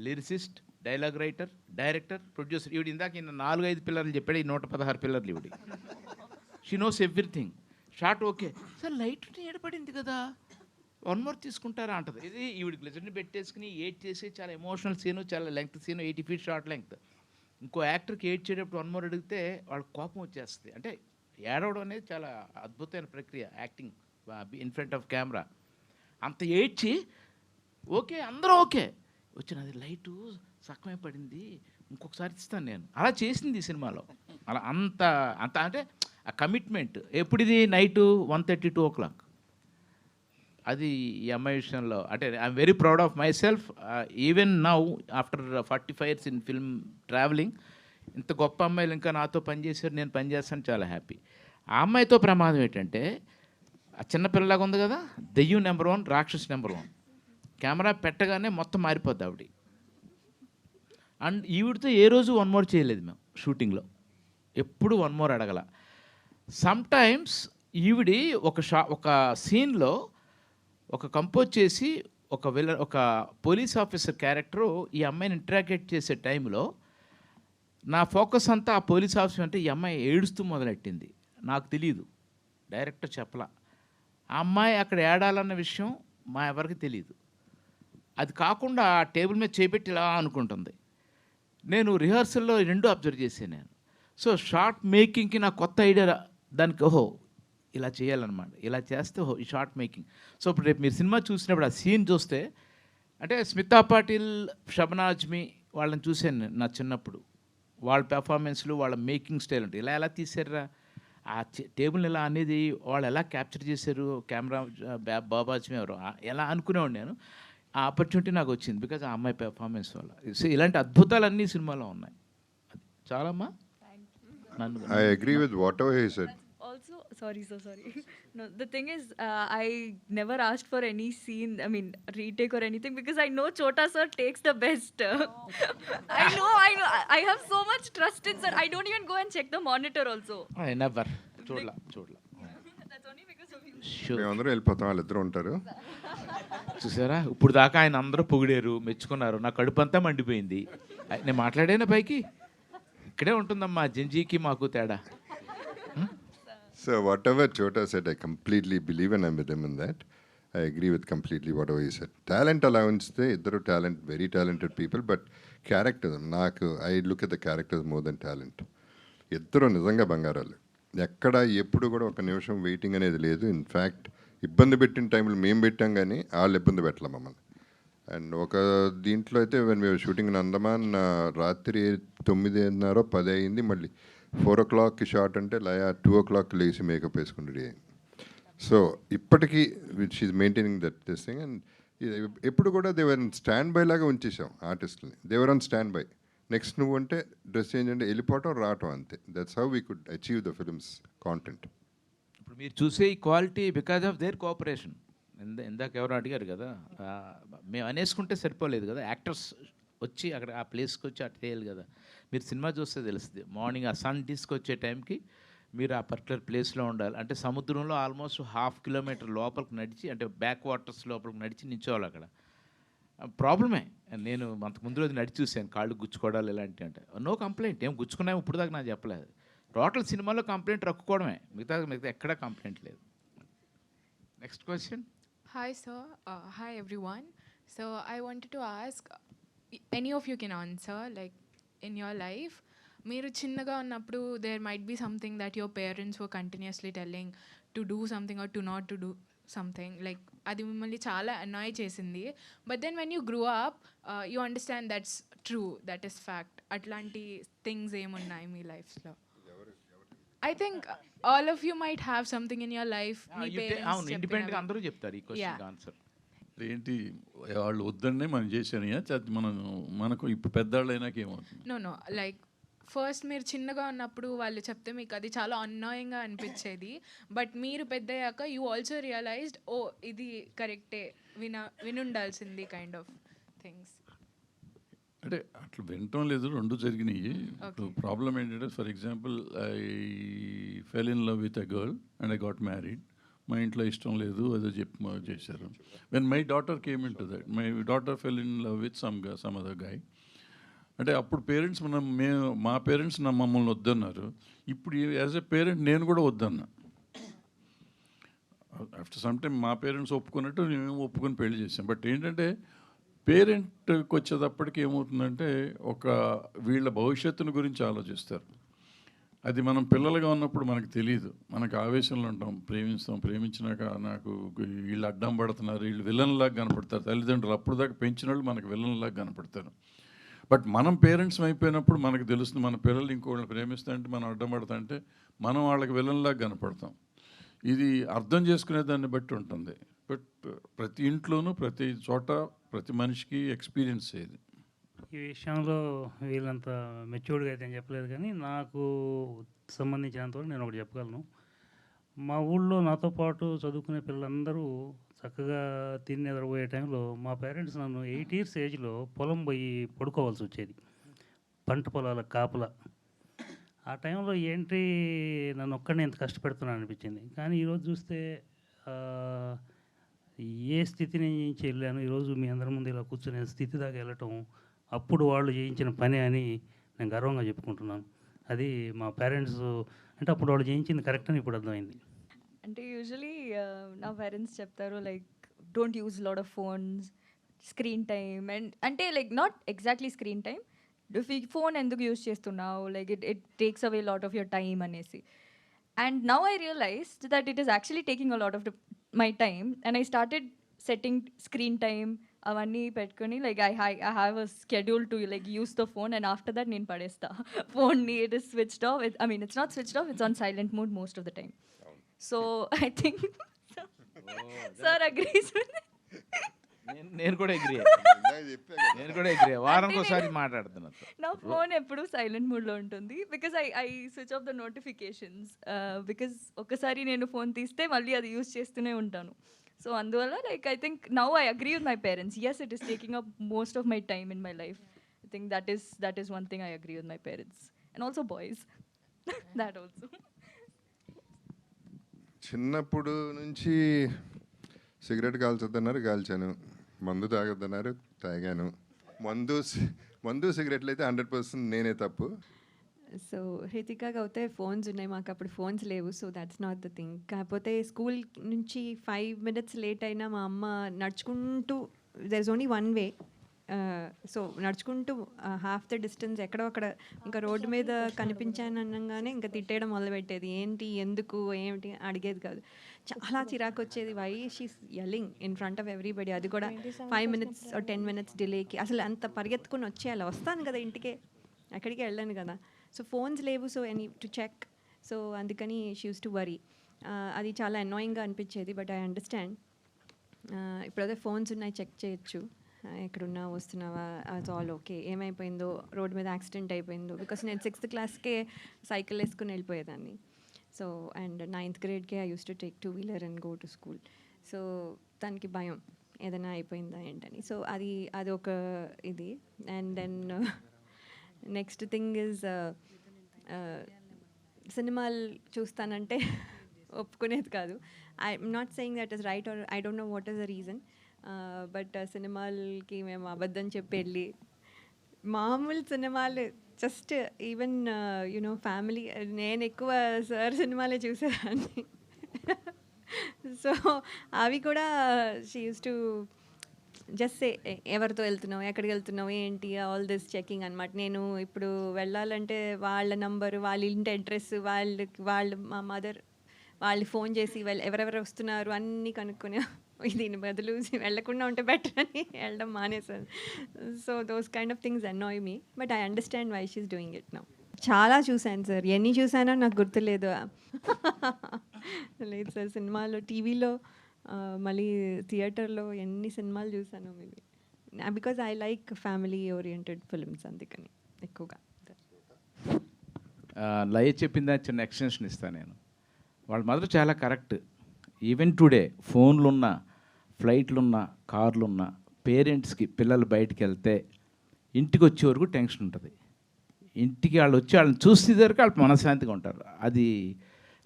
lyricist, dialogue writer, director, producer. ఈవిడ ఇందాక 4-5 పిల్లర్లు చెప్పాడు, ఈ 116 పిల్లర్లు ఈవిడి. She knows everything. Short okay sir, light ఏడపడింది కదా, 1 more తీసుకుంటారా అంటది. ఇది ఈవిడికి లెజెండ్ పెట్టేసుకుని 8 చేసి చాలా ఎమోషనల్ సీను, చాలా length scene, 80 feet short length. ఇంకో యాక్టర్కి 8 చేయేటప్పుడు 1 more అడిగితే వాళ్ళకి కోపం వచ్చేస్తుంది. అంటే ఏడవడం అనేది చాలా అద్భుతమైన ప్రక్రియ, acting in front of camera. అంత ఏడ్చి ఓకే అందరూ ఓకే వచ్చినది, లైటు సక్కమే పడింది, ఇంకొకసారి ఇస్తాను నేను, అలా చేసింది ఈ సినిమాలో. అలా అంత అంటే ఆ కమిట్మెంట్. ఎప్పుడు ఇది నైటు 1:30-2 o'clock. అది ఈ అమ్మాయి విషయంలో అంటే I'm very proud of my self. Even now after 45 years in film travelling, ఇంత గొప్ప అమ్మాయిలు ఇంకా నాతో పనిచేశారు, నేను పనిచేస్తాను, చాలా హ్యాపీ. ఆ అమ్మాయితో ప్రమాదం ఏంటంటే ఆ చిన్నపిల్లలాగా ఉంది కదా, దెయ్యం నెంబర్ 1, రాక్షస్ నెంబర్ 1. కెమెరా పెట్టగానే మొత్తం మారిపోద్ది ఆవిడ. అండ్ ఈవిడితో ఏ రోజు 1 more చేయలేదు మేము షూటింగ్లో, ఎప్పుడు 1 more అడగల. సమ్టైమ్స్ ఈవిడి ఒక సీన్లో ఒక కంపోజ్ చేసి ఒక పోలీస్ ఆఫీసర్ క్యారెక్టరు ఈ అమ్మాయిని ఇంటరాగేట్ చేసే టైంలో నా ఫోకస్ అంతా ఆ పోలీస్ ఆఫీసర్ అంటే ఈ అమ్మాయి ఏడుస్తూ మొదలెట్టింది. నాకు తెలియదు, డైరెక్టర్ చెప్పలా. ఆ అమ్మాయి అక్కడ ఏడాలన్న విషయం మా ఎవరికి తెలియదు. అది కాకుండా ఆ టేబుల్ మీద చేపెట్టి ఇలా అనుకుంటుంది. నేను రిహార్సల్లో 2 అబ్జర్వ్ చేశాను నేను. సో షార్ట్ మేకింగ్కి నాకు కొత్త ఐడియా, దానికి ఓహో ఇలా చేయాలన్నమాట, ఇలా చేస్తే ఓహో ఈ షార్ట్ మేకింగ్. సో ఇప్పుడు రేపు మీరు సినిమా చూసినప్పుడు ఆ సీన్ చూస్తే అంటే స్మితా పాటిల్, షబనాజ్మి వాళ్ళని చూశాను నా చిన్నప్పుడు. వాళ్ళ పెర్ఫార్మెన్స్లు, వాళ్ళ మేకింగ్ స్టైల్ ఉంటుంది. ఎలా తీసారా ఆ టేబుల్ని ఎలా అనేది, వాళ్ళు ఎలా క్యాప్చర్ చేశారు, కెమెరా బాబాజ్మి ఎవరు ఎలా అనుకునేవాడు నేను. ఆ ఆపర్చునిటీ నాకు వచ్చింది బికాజ్ ఆ అమ్మాయి పెర్ఫార్మెన్స్ వల్ల. సో ఇలాంటి అద్భుతాలన్నీ సినిమాలో ఉన్నాయి. చాలమ్మా. I agree with whatever he said. Also, sorry. No, the thing is, I never asked for any scene, I mean, retake or anything, because I know Chota sir takes the best. I know. I have so much trust in sir. I don't even go and check the monitor also. I never. చూడలా. That's only because of you. మేమందరం వెళ్ళిపోతాం, వాళ్ళిద్దరు ఉంటారు. చూసారా, ఇప్పుడు దాకా ఆయన అందరూ పొగిడారు, మెచ్చుకున్నారు, నా కడుపు అంతా మండిపోయింది. నేను మాట్లాడేనా పైకి, ఇక్కడే ఉంటుందమ్మా జంజీకి మాకు తేడా. So whatever Chota said, I completely believe and I'm with him in that. I agree with completely whatever he said. Talent allowance, iddaru talent, very talented people, but character, I look at the characters more than talent. ఇద్దరు నిజంగా బంగారాలు. ఎక్కడ ఎప్పుడు కూడా ఒక నిమిషం వెయిటింగ్ అనేది లేదు. ఇన్ఫ్యాక్ట్ ఇబ్బంది పెట్టిన టైంలో మేము పెట్టాం కానీ వాళ్ళు ఇబ్బంది పెట్టలే మమ్మల్ని. అండ్ ఒక దీంట్లో అయితే వెన్ మేము షూటింగ్ ఇన్ అండమాన్, రాత్రి 9:30 10 అయింది. మళ్ళీ 4 o'clock షార్ట్ అంటే లయ 2 o'clock లేచి మేకప్ వేసుకుని రెడీ అయింది. సో ఇప్పటికీ she maintaining that this thing. And ఎప్పుడు కూడా దేవర్ స్టాండ్ బై లాగా ఉంచేసాం ఆర్టిస్ట్ని. They were on stand by. Next నువ్వు అంటే డ్రెస్ చేంజ్ అంటే వెళ్ళిపోవటం రావటం అంతే. That's how we could achieve the films content. ఇప్పుడు మీరు చూసే ఈ quality because of their cooperation. ఇందాక ఎవరు అడిగారు కదా, మేము అనేసుకుంటే సరిపోలేదు కదా, యాక్టర్స్ వచ్చి అక్కడ ఆ ప్లేస్కి వచ్చి అటు చేయాలి కదా. మీరు సినిమా చూస్తే తెలుస్తుంది, మార్నింగ్ ఆ సన్ తీసుకొచ్చే టైంకి మీరు ఆ పర్టికులర్ ప్లేస్లో ఉండాలి. అంటే సముద్రంలో ఆల్మోస్ట్ 1/2 కిలోమీటర్ లోపలికి నడిచి, అంటే బ్యాక్ వాటర్స్ లోపలికి నడిచి నించోవాలి అక్కడ. ప్రాబ్లమే. నేను అంతకు ముందు రోజు నడిచి చూశాను, కాళ్ళు గుచ్చుకోవడాలు ఇలాంటివి. అంటే నో కంప్లైంట్, ఏం గుచ్చుకున్నాము ఇప్పుడు దాకా నాకు చెప్పలేదు. టోటల్ సినిమాలో కంప్లైంట్ రక్కుకోవడమే, మిగతా ఎక్కడా కంప్లైంట్ లేదు. Next question. Hi, sir. Hi, everyone. So, I wanted to ask, any of you can answer, like, in your life, మీరు చిన్నగా ఉన్నప్పుడు there might be something that your parents were continuously telling to do something or to not to do something. Like, అది మిమ్మల్ని చాలా annoy చేసింది. But then when you grew up, you understand that's true, that is fact. అట్లాంటి థింగ్స్ ఏమున్నాయి మీ లైఫ్లో? I think all of you might have something in your life. Me parents అవును, ఇండిపెండెంట్గా అందరూ చెప్తారు ఈ క్వశ్చన్కి ఆన్సర్. ఏంటి వాళ్ళు వద్దనే మనం చేశాను, మనకు ఇప్పుడు పెద్దవాళ్ళు అయినాక ఏమవుతుంది? నో లైక్ ఫస్ట్ మీరు చిన్నగా ఉన్నప్పుడు వాళ్ళు చెప్తే మీకు అది చాలా అన్నాయింగ్గా అనిపించేది. బట్ మీరు పెద్దయ్యాక యూ ఆల్సో రియలైజ్డ్, ఓ ఇది కరెక్టే, వినుండాల్సింది కైండ్ ఆఫ్ థింగ్స్. అంటే అట్లా వినటం లేదు, రెండు జరిగినాయి. ఇప్పుడు ప్రాబ్లం ఏంటంటే, for example, I fell in love with a girl and I got married. మా ఇంట్లో ఇష్టం లేదు, అదో చెప్పి చేశారు. When my daughter came in to that, my daughter fell in love with some other guy. అంటే అప్పుడు పేరెంట్స్ మా పేరెంట్స్ మమ్మల్ని వద్దన్నారు. ఇప్పుడు యాజ్ ఎ పేరెంట్ నేను కూడా వద్దన్నా. ఆఫ్టర్ సమ్ టైమ్ మా పేరెంట్స్ ఒప్పుకున్నట్టు మేము ఒప్పుకొని పెళ్లి చేసాం. బట్ ఏంటంటే పేరెంట్కి వచ్చేటప్పటికి ఏమవుతుందంటే, వీళ్ళ భవిష్యత్తుని గురించి ఆలోచిస్తారు. అది మనం పిల్లలుగా ఉన్నప్పుడు మనకు తెలియదు, మనకు ఆవేశంలో ఉంటాం, ప్రేమించినాక నాకు వీళ్ళు అడ్డం పడుతున్నారు, వీళ్ళు విలన్లాగా కనపడతారు. తల్లిదండ్రులు అప్పుడు దాకా పెంచిన వాళ్ళు మనకు విలన్లాగా కనపడతారు. బట్ మనం పేరెంట్స్ అయిపోయినప్పుడు మనకు తెలుస్తుంది, మన పిల్లలు ఇంకోళ్ళని ప్రేమిస్తాంటే, మనం అడ్డం పడతాంటే మనం వాళ్ళకి విలన్లాగా కనపడతాం. ఇది అర్థం చేసుకునే దాన్ని బట్టి ఉంటుంది. బట్ ప్రతి ఇంట్లోనూ ప్రతి చోట ప్రతి మనిషికి ఎక్స్పీరియన్స్ అయ్యేది. ఈ విషయంలో వీళ్ళంత మెచ్యూర్డ్గా అయితే చెప్పలేదు, కానీ నాకు సంబంధించినంతవరకు నేను ఒకటి చెప్పగలను. మా ఊళ్ళో నాతో పాటు చదువుకునే పిల్లలందరూ చక్కగా తిని నిద్రపోయే టైంలో మా పేరెంట్స్ నన్ను 8 years ఏజ్లో పొలం పోయి పడుకోవాల్సి వచ్చేది, పంట పొలాల కాపలా. ఆ టైంలో ఏంటి నన్ను ఒక్కడిని ఎంత కష్టపెడుతున్నాను అనిపించింది. కానీ ఈరోజు చూస్తే ఏ స్థితి నుంచి వెళ్ళాను, ఈరోజు మీ అందరి ముందు ఇలా కూర్చునే స్థితి దాకా వెళ్ళటం అప్పుడు వాళ్ళు చేయించిన పని అని నేను గర్వంగా చెప్పుకుంటున్నాను. అది మా పేరెంట్స్, అంటే అప్పుడు వాళ్ళు చేయించింది కరెక్ట్ అని ఇప్పుడు అర్థమైంది. అంటే యూజువలీ నా పేరెంట్స్ చెప్తారు like don't use lot of phones, screen time, and అంటే like not exactly screen time, phone ఎందుకు యూజ్ చేస్తున్నావు, like it takes away lot of your time అనేసి. And now I realized that it is actually taking a lot of my time, and I started setting screen time అవన్నీ పెట్టుకొని like I have a schedule to like use the phone, and after that నేను పడేస్తా ఫోన్ని. It is switched off, I mean it's not switched off, it's on silent mode most of the time. So I think sir agrees with నేను కూడా ఎగ్రీ, వారానికి ఒకసారి మాట్లాడుతున్నాను. నా ఫోన్ ఎప్పుడు సైలెంట్ మోడ్లో ఉంటుంది, because I switch off the notifications, because ఒకసారి నేను ఫోన్ తీస్తే మళ్ళీ అది యూస్ చేస్తూనే ఉంటాను. సో అందువల్ల like I think now I agree with my parents, yes it is taking up most of my time in my life. I think that is one thing I agree with my parents, and also boys that also. చిన్నప్పుడు నుంచి సిగరెట్ కాల్చొద్దన్నారు, కాల్చాను. మందు తాగొద్దన్నారు, తాగాను. మందు సిగరెట్లు అయితే 100% నేనే తప్పు. సో హృతికాకి అయితే ఫోన్స్ ఉన్నాయి, మాకు అప్పుడు ఫోన్స్ లేవు. So that's not the thing. కాకపోతే స్కూల్ నుంచి 5 minutes లేట్ అయినా మా అమ్మ నడుచుకుంటూ, there is only one way, so నడుచుకుంటూ హాఫ్ ద డిస్టెన్స్ ఎక్కడో అక్కడ ఇంకా రోడ్డు మీద కనిపించాను అనగానే ఇంకా తిట్టేయడం మొదలుపెట్టేది. ఏంటి, ఎందుకు, ఏమిటి అడిగేది కాదు. చాలా చిరాకు వచ్చేది. Why she's yelling in front of everybody, అది కూడా 5 minutes or 10 minutes డిలేకి. అసలు అంత పరిగెత్తుకుని వచ్చేయాలి, వస్తాను కదా ఇంటికే, ఎక్కడికి వెళ్ళాను కదా. సో ఫోన్స్ లేవు, so any to check, so అందుకని షీ యూస్ టు వరీ. అది చాలా అనాయింగ్గా అనిపించేది. బట్ ఐ అండర్స్టాండ్, ఇప్పుడైతే ఫోన్స్ ఉన్నాయి, చెక్ చేయొచ్చు, ఎక్కడున్నా వస్తున్నావా, అది ఆల్ ఓకే. ఏమైపోయిందో, రోడ్ మీద యాక్సిడెంట్ అయిపోయిందో, బికాస్ నేను 6th classకే సైకిల్ వేసుకుని వెళ్ళిపోయేదాన్ని. సో అండ్ 9th gradeకే I used to take 2-wheeler and go to school. So దానికి భయం ఏదైనా అయిపోయిందా ఏంటని. సో అది ఒక ఇది. And then next thing is సినిమాలు చూస్తానంటే ఒప్పుకునేది కాదు. I'm not saying that is right are I don't know what is the reason. But సినిమాలకి మేము అబద్ధం చెప్పి వెళ్ళి మామూలు సినిమాలు జస్ట్ ఈవెన్ యునో ఫ్యామిలీ, నేను ఎక్కువ సార్ సినిమాలే చూసేదాన్ని. సో అవి కూడా షీ యూస్ టు జస్ట్ ఎవరితో వెళ్తున్నావు, ఎక్కడికి వెళ్తున్నావు, ఏంటి, ఆల్ దిస్ చెకింగ్ అనమాట. నేను ఇప్పుడు వెళ్ళాలంటే వాళ్ళ నంబరు, వాళ్ళ ఇంటి అడ్రస్, వాళ్ళు మా మదర్ వాళ్ళు ఫోన్ చేసి ఎవరెవరు వస్తున్నారు అన్నీ కనుక్కొని దీని బదులు వెళ్ళకుండా ఉంటే బెటర్ అని వెళ్ళడం మానేసాను. So those kind of things annoy me, but I understand why she's doing it now. చాలా చూశాను సార్, ఎన్ని చూసానో నాకు గుర్తులేదు. లేదు సార్, సినిమాలో, టీవీలో, మళ్ళీ థియేటర్లో ఎన్ని సినిమాలు చూసాను maybe, because I like family oriented films, అందుకని ఎక్కువగా. లయ చెప్పిందా చిన్న ఎక్స్టెన్షన్ ఇస్తాను నేను. వాళ్ళ మదర్ చాలా కరెక్ట్. ఈవెన్ టుడే ఫోన్లున్నా, ఫ్లైట్లున్నా, కార్లున్నా, పేరెంట్స్కి పిల్లలు బయటికి వెళ్తే ఇంటికి వచ్చే వరకు టెన్షన్ ఉంటుంది. ఇంటికి వాళ్ళు వచ్చి వాళ్ళని చూసేసరికి వాళ్ళు మనశ్శాంతిగా ఉంటారు. అది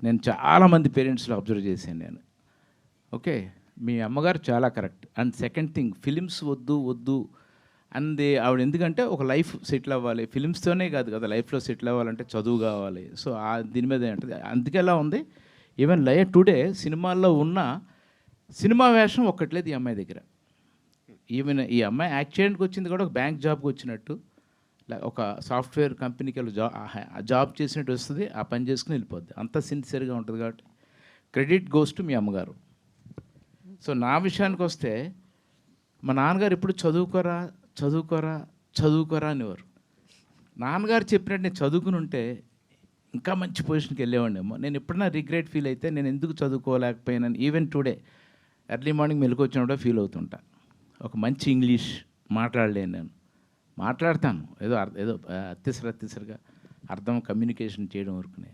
నేను చాలామంది పేరెంట్స్లో అబ్జర్వ్ చేశాను నేను. ఓకే, మీ అమ్మగారు చాలా correct. And second thing, films వద్దు అంది ఆవిడ. ఎందుకంటే ఒక లైఫ్ సెటిల్ అవ్వాలి, ఫిలిమ్స్తోనే కాదు కదా, లైఫ్లో సెటిల్ అవ్వాలంటే చదువు కావాలి. సో దీని మీద ఏంటంటే అందుకే ఎలా ఉంది. ఈవెన్ లయ టుడే సినిమాల్లో ఉన్న సినిమా వేషం ఒక్కట్లేదు ఈ అమ్మాయి దగ్గర. ఈవెన్ ఈ అమ్మాయి యాక్ట్ చేయడానికి వచ్చింది కూడా ఒక బ్యాంక్ జాబ్కి వచ్చినట్టు, ఒక సాఫ్ట్వేర్ కంపెనీకి వెళ్ళి జాబ్ చేసినట్టు వస్తుంది, ఆ పని చేసుకుని వెళ్ళిపోద్ది. అంత సిన్సియర్గా ఉంటుంది కాబట్టి క్రెడిట్ గోస్ టు మీ అమ్మగారు. సో నా విషయానికి వస్తే మా నాన్నగారు ఎప్పుడు చదువుకోరా అనేవారు. నాన్నగారు చెప్పినట్టు నేను చదువుకుని ఉంటే ఇంకా మంచి పొజిషన్కి వెళ్ళేవాడినేమో. నేను ఎప్పుడైనా రిగ్రెట్ ఫీల్ అయితే నేను ఎందుకు చదువుకోలేకపోయినాను, ఈవెన్ టుడే ఎర్లీ మార్నింగ్ మెలకు వచ్చినప్పుడు ఫీల్ అవుతుంటా. ఒక మంచి ఇంగ్లీష్ మాట్లాడలేను నేను, మాట్లాడతాను ఏదో అత్యసరగా అర్థం కమ్యూనికేషన్ చేయడం వరకునే.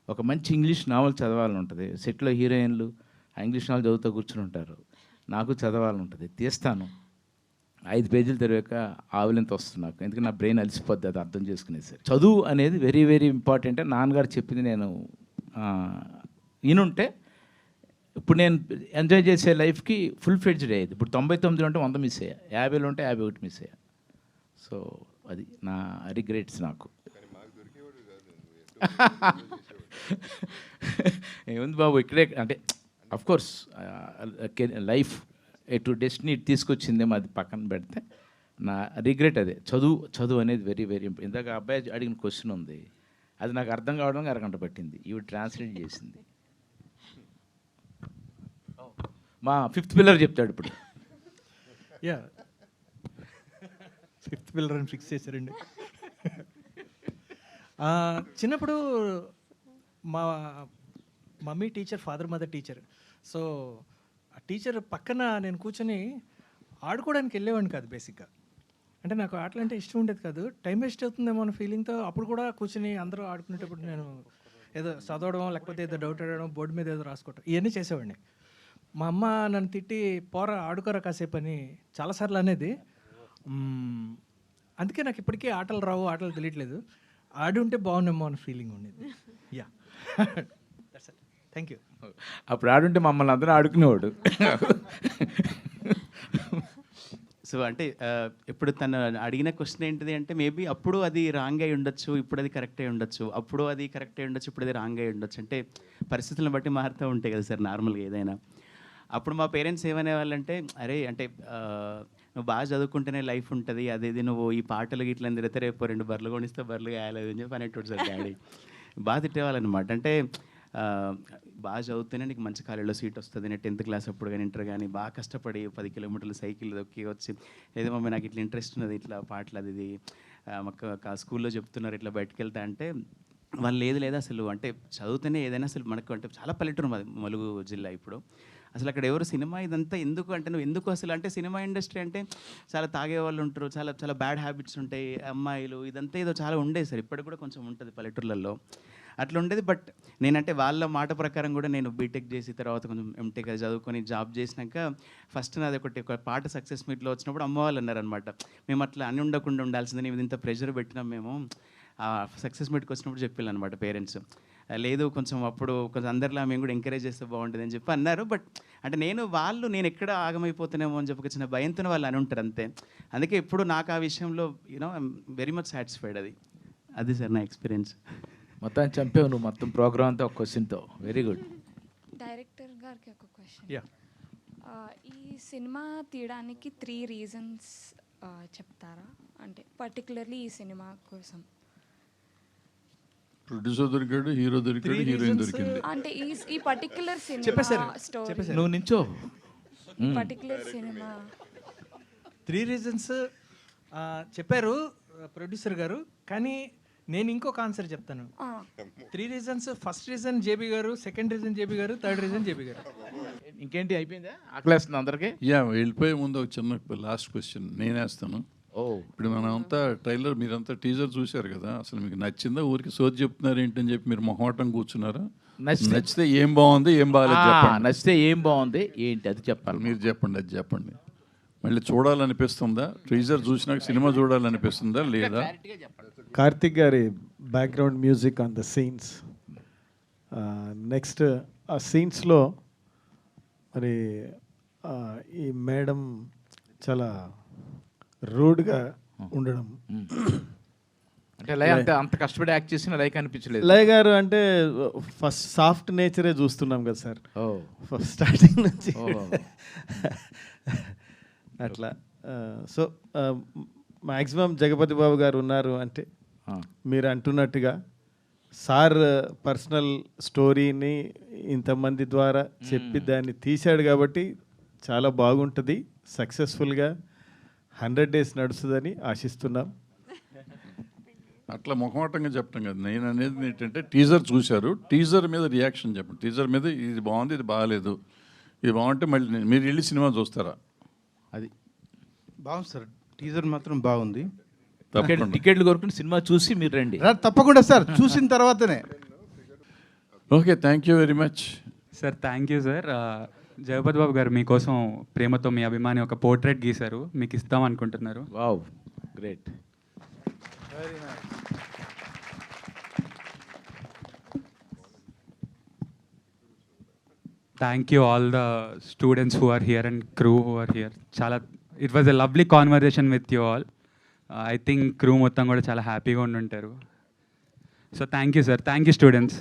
ఒక మంచి ఇంగ్లీష్ నావల్ చదవాలని ఉంటుంది. సెట్లో హీరోయిన్లు ఆ ఇంగ్లీష్ నావల్ చదువుతూ కూర్చుని ఉంటారు, నాకు చదవాలని ఉంటుంది. తీస్తాను, 5 పేజీలు తెరవాక ఆవులింత వస్తుంది నాకు, ఎందుకంటే నా బ్రెయిన్ అలసిపోద్ది అది అర్థం చేసుకునేసరి. చదువు అనేది వెరీ వెరీ ఇంపార్టెంట్. నాన్నగారు చెప్పింది నేను ఈయనుంటే ఇప్పుడు నేను ఎంజాయ్ చేసే లైఫ్కి ఫుల్ ఫ్లెడ్జ్డ్ అయ్యేది. ఇప్పుడు 99 ఉంటే 100 మిస్ అయ్యా, 50 ఉంటే 51 మిస్ అయ్యా. సో అది నా రిగ్రెట్స్ నాకు. ఏముంది బాబు, ఇక్కడే అంటే అఫ్కోర్స్ లైఫ్ ఎటు డెస్టినీ తీసుకొచ్చిందే అది పక్కన పెడితే నా రిగ్రెట్ అదే. చదువు అనేది వెరీ వెరీ ఇంపార్టెంట్. ఇందాక అబ్బాయి అడిగిన క్వశ్చన్ ఉంది, అది నాకు అర్థం కావడానికి అరగంట పట్టింది, ఇవి ట్రాన్స్లేట్ చేసింది. మా 5th పిల్లర్ చెప్తాడు ఇప్పుడు. యా, 5th పిల్లర్ అని ఫిక్స్ చేశారండి. చిన్నప్పుడు మా mummy teacher, father mother teacher. So ఆ టీచర్ పక్కన నేను కూర్చొని ఆడుకోవడానికి వెళ్ళేవాడిని కాదు బేసిక్గా. అంటే నాకు ఆటలు అంటే ఇష్టం ఉండేది కాదు, టైం వేస్ట్ అవుతుందేమో అన్న ఫీలింగ్తో అప్పుడు కూడా కూర్చొని అందరూ ఆడుకునేటప్పుడు నేను ఏదో చదవడం, లేకపోతే ఏదో డౌట్ అడగడం, బోర్డు మీద ఏదో రాసుకోవడం, ఇవన్నీ చేసేవాడిని. మా అమ్మ నన్ను తిట్టి పోరా ఆడుకోరా కాసేపు అని చాలాసార్లు అనేది. అందుకే నాకు ఇప్పటికీ ఆటలు రావు, ఆటలు తెలియట్లేదు. ఆడి ఉంటే బాగున్నామో అన్న ఫీలింగ్ ఉండేది. Yeah, thank you. అప్పుడు ఆడుంటే మమ్మల్ని అందరూ ఆడుకునేవాడు. సో అంటే ఇప్పుడు తను అడిగిన క్వశ్చన్ ఏంటిది అంటే, మేబీ అప్పుడు అది రాంగ్ అయి ఉండొచ్చు, ఇప్పుడు అది కరెక్ట్ అయి ఉండొచ్చు, అప్పుడు అది కరెక్ట్ అయి ఉండొచ్చు, ఇప్పుడు అది రాంగ్ అయి ఉండొచ్చు. అంటే పరిస్థితులను బట్టి మారుతూ ఉంటాయి కదా సార్ నార్మల్గా ఏదైనా. అప్పుడు మా పేరెంట్స్ ఏమనేవాళ్ళంటే, అరే అంటే నువ్వు బాగా చదువుకుంటేనే లైఫ్ ఉంటుంది, అదేది నువ్వు ఈ పాటలు గిట్లా తిరిగితే రేపు 2 బర్రెలు కొనిస్తే బర్రెలు కాయలేదు అని చెప్పి అనేటోడు సార్ డాడీ. బాగా తిట్టేవాళ్ళనమాట. అంటే బాగా చదివితేనే నీకు మంచి కాలేజీలో సీట్ వస్తుంది, నేను 10th క్లాస్ అప్పుడు కానీ ఇంటర్ కానీ బాగా కష్టపడి 10 కిలోమీటర్లు సైకిల్ దొక్కి వచ్చి, ఏదో మమ్మీ నాకు ఇట్లా ఇంట్రెస్ట్ ఉన్నది, ఇట్లా పాటలు అది ఇది మాకు స్కూల్లో చెప్తున్నారు, ఇట్లా బయటకు వెళ్తా అంటే వాళ్ళు లేదు అసలు అంటే చదివితేనే ఏదైనా అసలు మనకు అంటే చాలా పల్లెటూరు మాది ములుగు జిల్లా. ఇప్పుడు అసలు అక్కడ ఎవరు సినిమా ఇదంతా ఎందుకు అంటే, నువ్వు ఎందుకు అసలు అంటే సినిమా ఇండస్ట్రీ అంటే చాలా తాగే వాళ్ళు ఉంటారు, చాలా చాలా బ్యాడ్ హ్యాబిట్స్ ఉంటాయి, అమ్మాయిలు ఇదంతా ఏదో చాలా ఉండేది సార్. ఇప్పటికి కూడా కొంచెం ఉంటుంది పల్లెటూర్లలో అట్లా ఉండేది. బట్ నేనంటే వాళ్ళ మాట ప్రకారం కూడా నేను బీటెక్ చేసి తర్వాత కొంచెం ఎంటెక్ అది చదువుకొని జాబ్ చేసినాక ఫస్ట్ నాది ఒక పాట సక్సెస్ మీట్లో వచ్చినప్పుడు అమ్మ వాళ్ళు అన్నారనమాట, మేము అట్లా అని ఉండకుండా ఉండాల్సిందని ఇంత ప్రెషర్ పెట్టినాం మేము. ఆ సక్సెస్ మీట్కి వచ్చినప్పుడు చెప్పాను అనమాట పేరెంట్స్, లేదు కొంచెం అప్పుడు కొంచెం అందరిలా మేము కూడా ఎంకరేజ్ చేస్తే బాగుంటుంది అని చెప్పి అన్నారు. బట్ అంటే నేను ఎక్కడ ఆగమైపోతున్నామో అని చెప్పి ఒక చిన్న భయంతో వాళ్ళు అని ఉంటారు అంతే. అందుకే ఇప్పుడు నాకు ఆ విషయంలో ఐఎమ్ వెరీ మచ్ సాటిస్ఫైడ్. అది సార్ నా ఎక్స్పీరియన్స్. మొత్తం చంపావు నువ్వు మొత్తం ప్రోగ్రామ్ అంతా ఒక క్వశ్చన్తో. Very good. డైరెక్టర్ గారికి ఒక క్వశ్చన్. యా, ఈ సినిమా తీయడానికి 3 రీజన్స్ చెప్తారా? అంటే పర్టికులర్లీ ఈ సినిమా కోసం. ప్రొడ్యూసర్ దొరికాడు, హీరో దొరికాడు, హీరోయిన్ దొరికింది. అంటే ఈ పర్టికులర్ సినిమా చెప్పేశారు. స్టోరీ, నువ్వు నించో. ఈ పర్టికులర్ సినిమా 3 రీజన్స్ చెప్పారు ప్రొడ్యూసర్ గారు, కానీ నేను ఇంకొక ఆన్సర్ చెప్తాను. 3 రీజన్స్. ఫస్ట్ రీజన్ జేబీ గారు, సెకండ్ రీజన్ జేబీ గారు, థర్డ్ రీజన్ జేబీ గారు. ఇంకేంటి అయిపోయిందా? ఆకలేస్తుంది అందరికీ. వెళ్ళిపోయే ముందు ఒక చిన్న లాస్ట్ క్వశ్చన్ నేనేస్తాను. ఇప్పుడు మనంతా ట్రైలర్, మీరంతా టీజర్ చూశారు కదా, అసలు మీకు నచ్చిందా? ఊరికి సోది చెప్తున్నారు ఏంటని చెప్పి మీరు మొహమాటం కూర్చున్నారా? నచ్చితే ఏం బాగుంది, ఏం బాగాలేదు చెప్పండి. నచ్చితే ఏం బాగుంది ఏంటి అది చెప్పాలి. మీరు చెప్పండి, అది చెప్పండి. మళ్ళీ చూడాలనిపిస్తుందా? టీజర్ చూసినాక సినిమా చూడాలనిపిస్తుందా లేదా? కార్తిక్ గారి background music on the scenes. Next ఆ సీన్స్లో మరి ఈ మేడం చాలా రూడ్గా ఉండడం. అంటే లయ అంత కష్టపడి యాక్ట్ చేసిన లైక్ అనిపించలేదు. లయ గారు అంటే ఫస్ట్ సాఫ్ట్ నేచరే చూస్తున్నాం కదా సార్, ఫస్ట్ స్టార్టింగ్ నుంచి అట్లా. సో మ్యాక్సిమం జగపతి బాబు గారు ఉన్నారు అంటే మీరు అంటున్నట్టుగా సార్ పర్సనల్ స్టోరీని ఇంతమంది ద్వారా చెప్పి దాన్ని తీశాడు కాబట్టి చాలా బాగుంటుంది. సక్సెస్ఫుల్గా 100 days నడుస్తుందని ఆశిస్తున్నాం. అట్లా మొహమాటంగా చెప్పడం కదా. నేను అనేది ఏంటంటే టీజర్ చూశారు, టీజర్ మీద రియాక్షన్ చెప్పండి. టీజర్ మీద ఇది బాగుంది, ఇది బాగాలేదు, ఇది బాగుంటే మళ్ళీ మీరు వెళ్ళి సినిమా చూస్తారా? అది బాగుంది సార్, టీజర్ మాత్రం బాగుంది. టికెట్లు కొనుక్కుని సినిమా చూసి మీరు రండి. తప్పకుండా సార్, చూసిన తర్వాతనే. Okay, thank you very much sir. Thank you sir. Jagapathi Babu garu మీకోసం ప్రేమతో మీ అభిమాని ఒక పోర్ట్రేట్ గీశారు, మీకు ఇస్తాం అనుకుంటున్నారు. Wow, great. Thank you all the students who are here and crew who are here. చాలా it was a lovely conversation with you all. I think crew మొత్తం కూడా చాలా హ్యాపీగా ఉండి ఉంటారు. So thank you sir. Thank you students.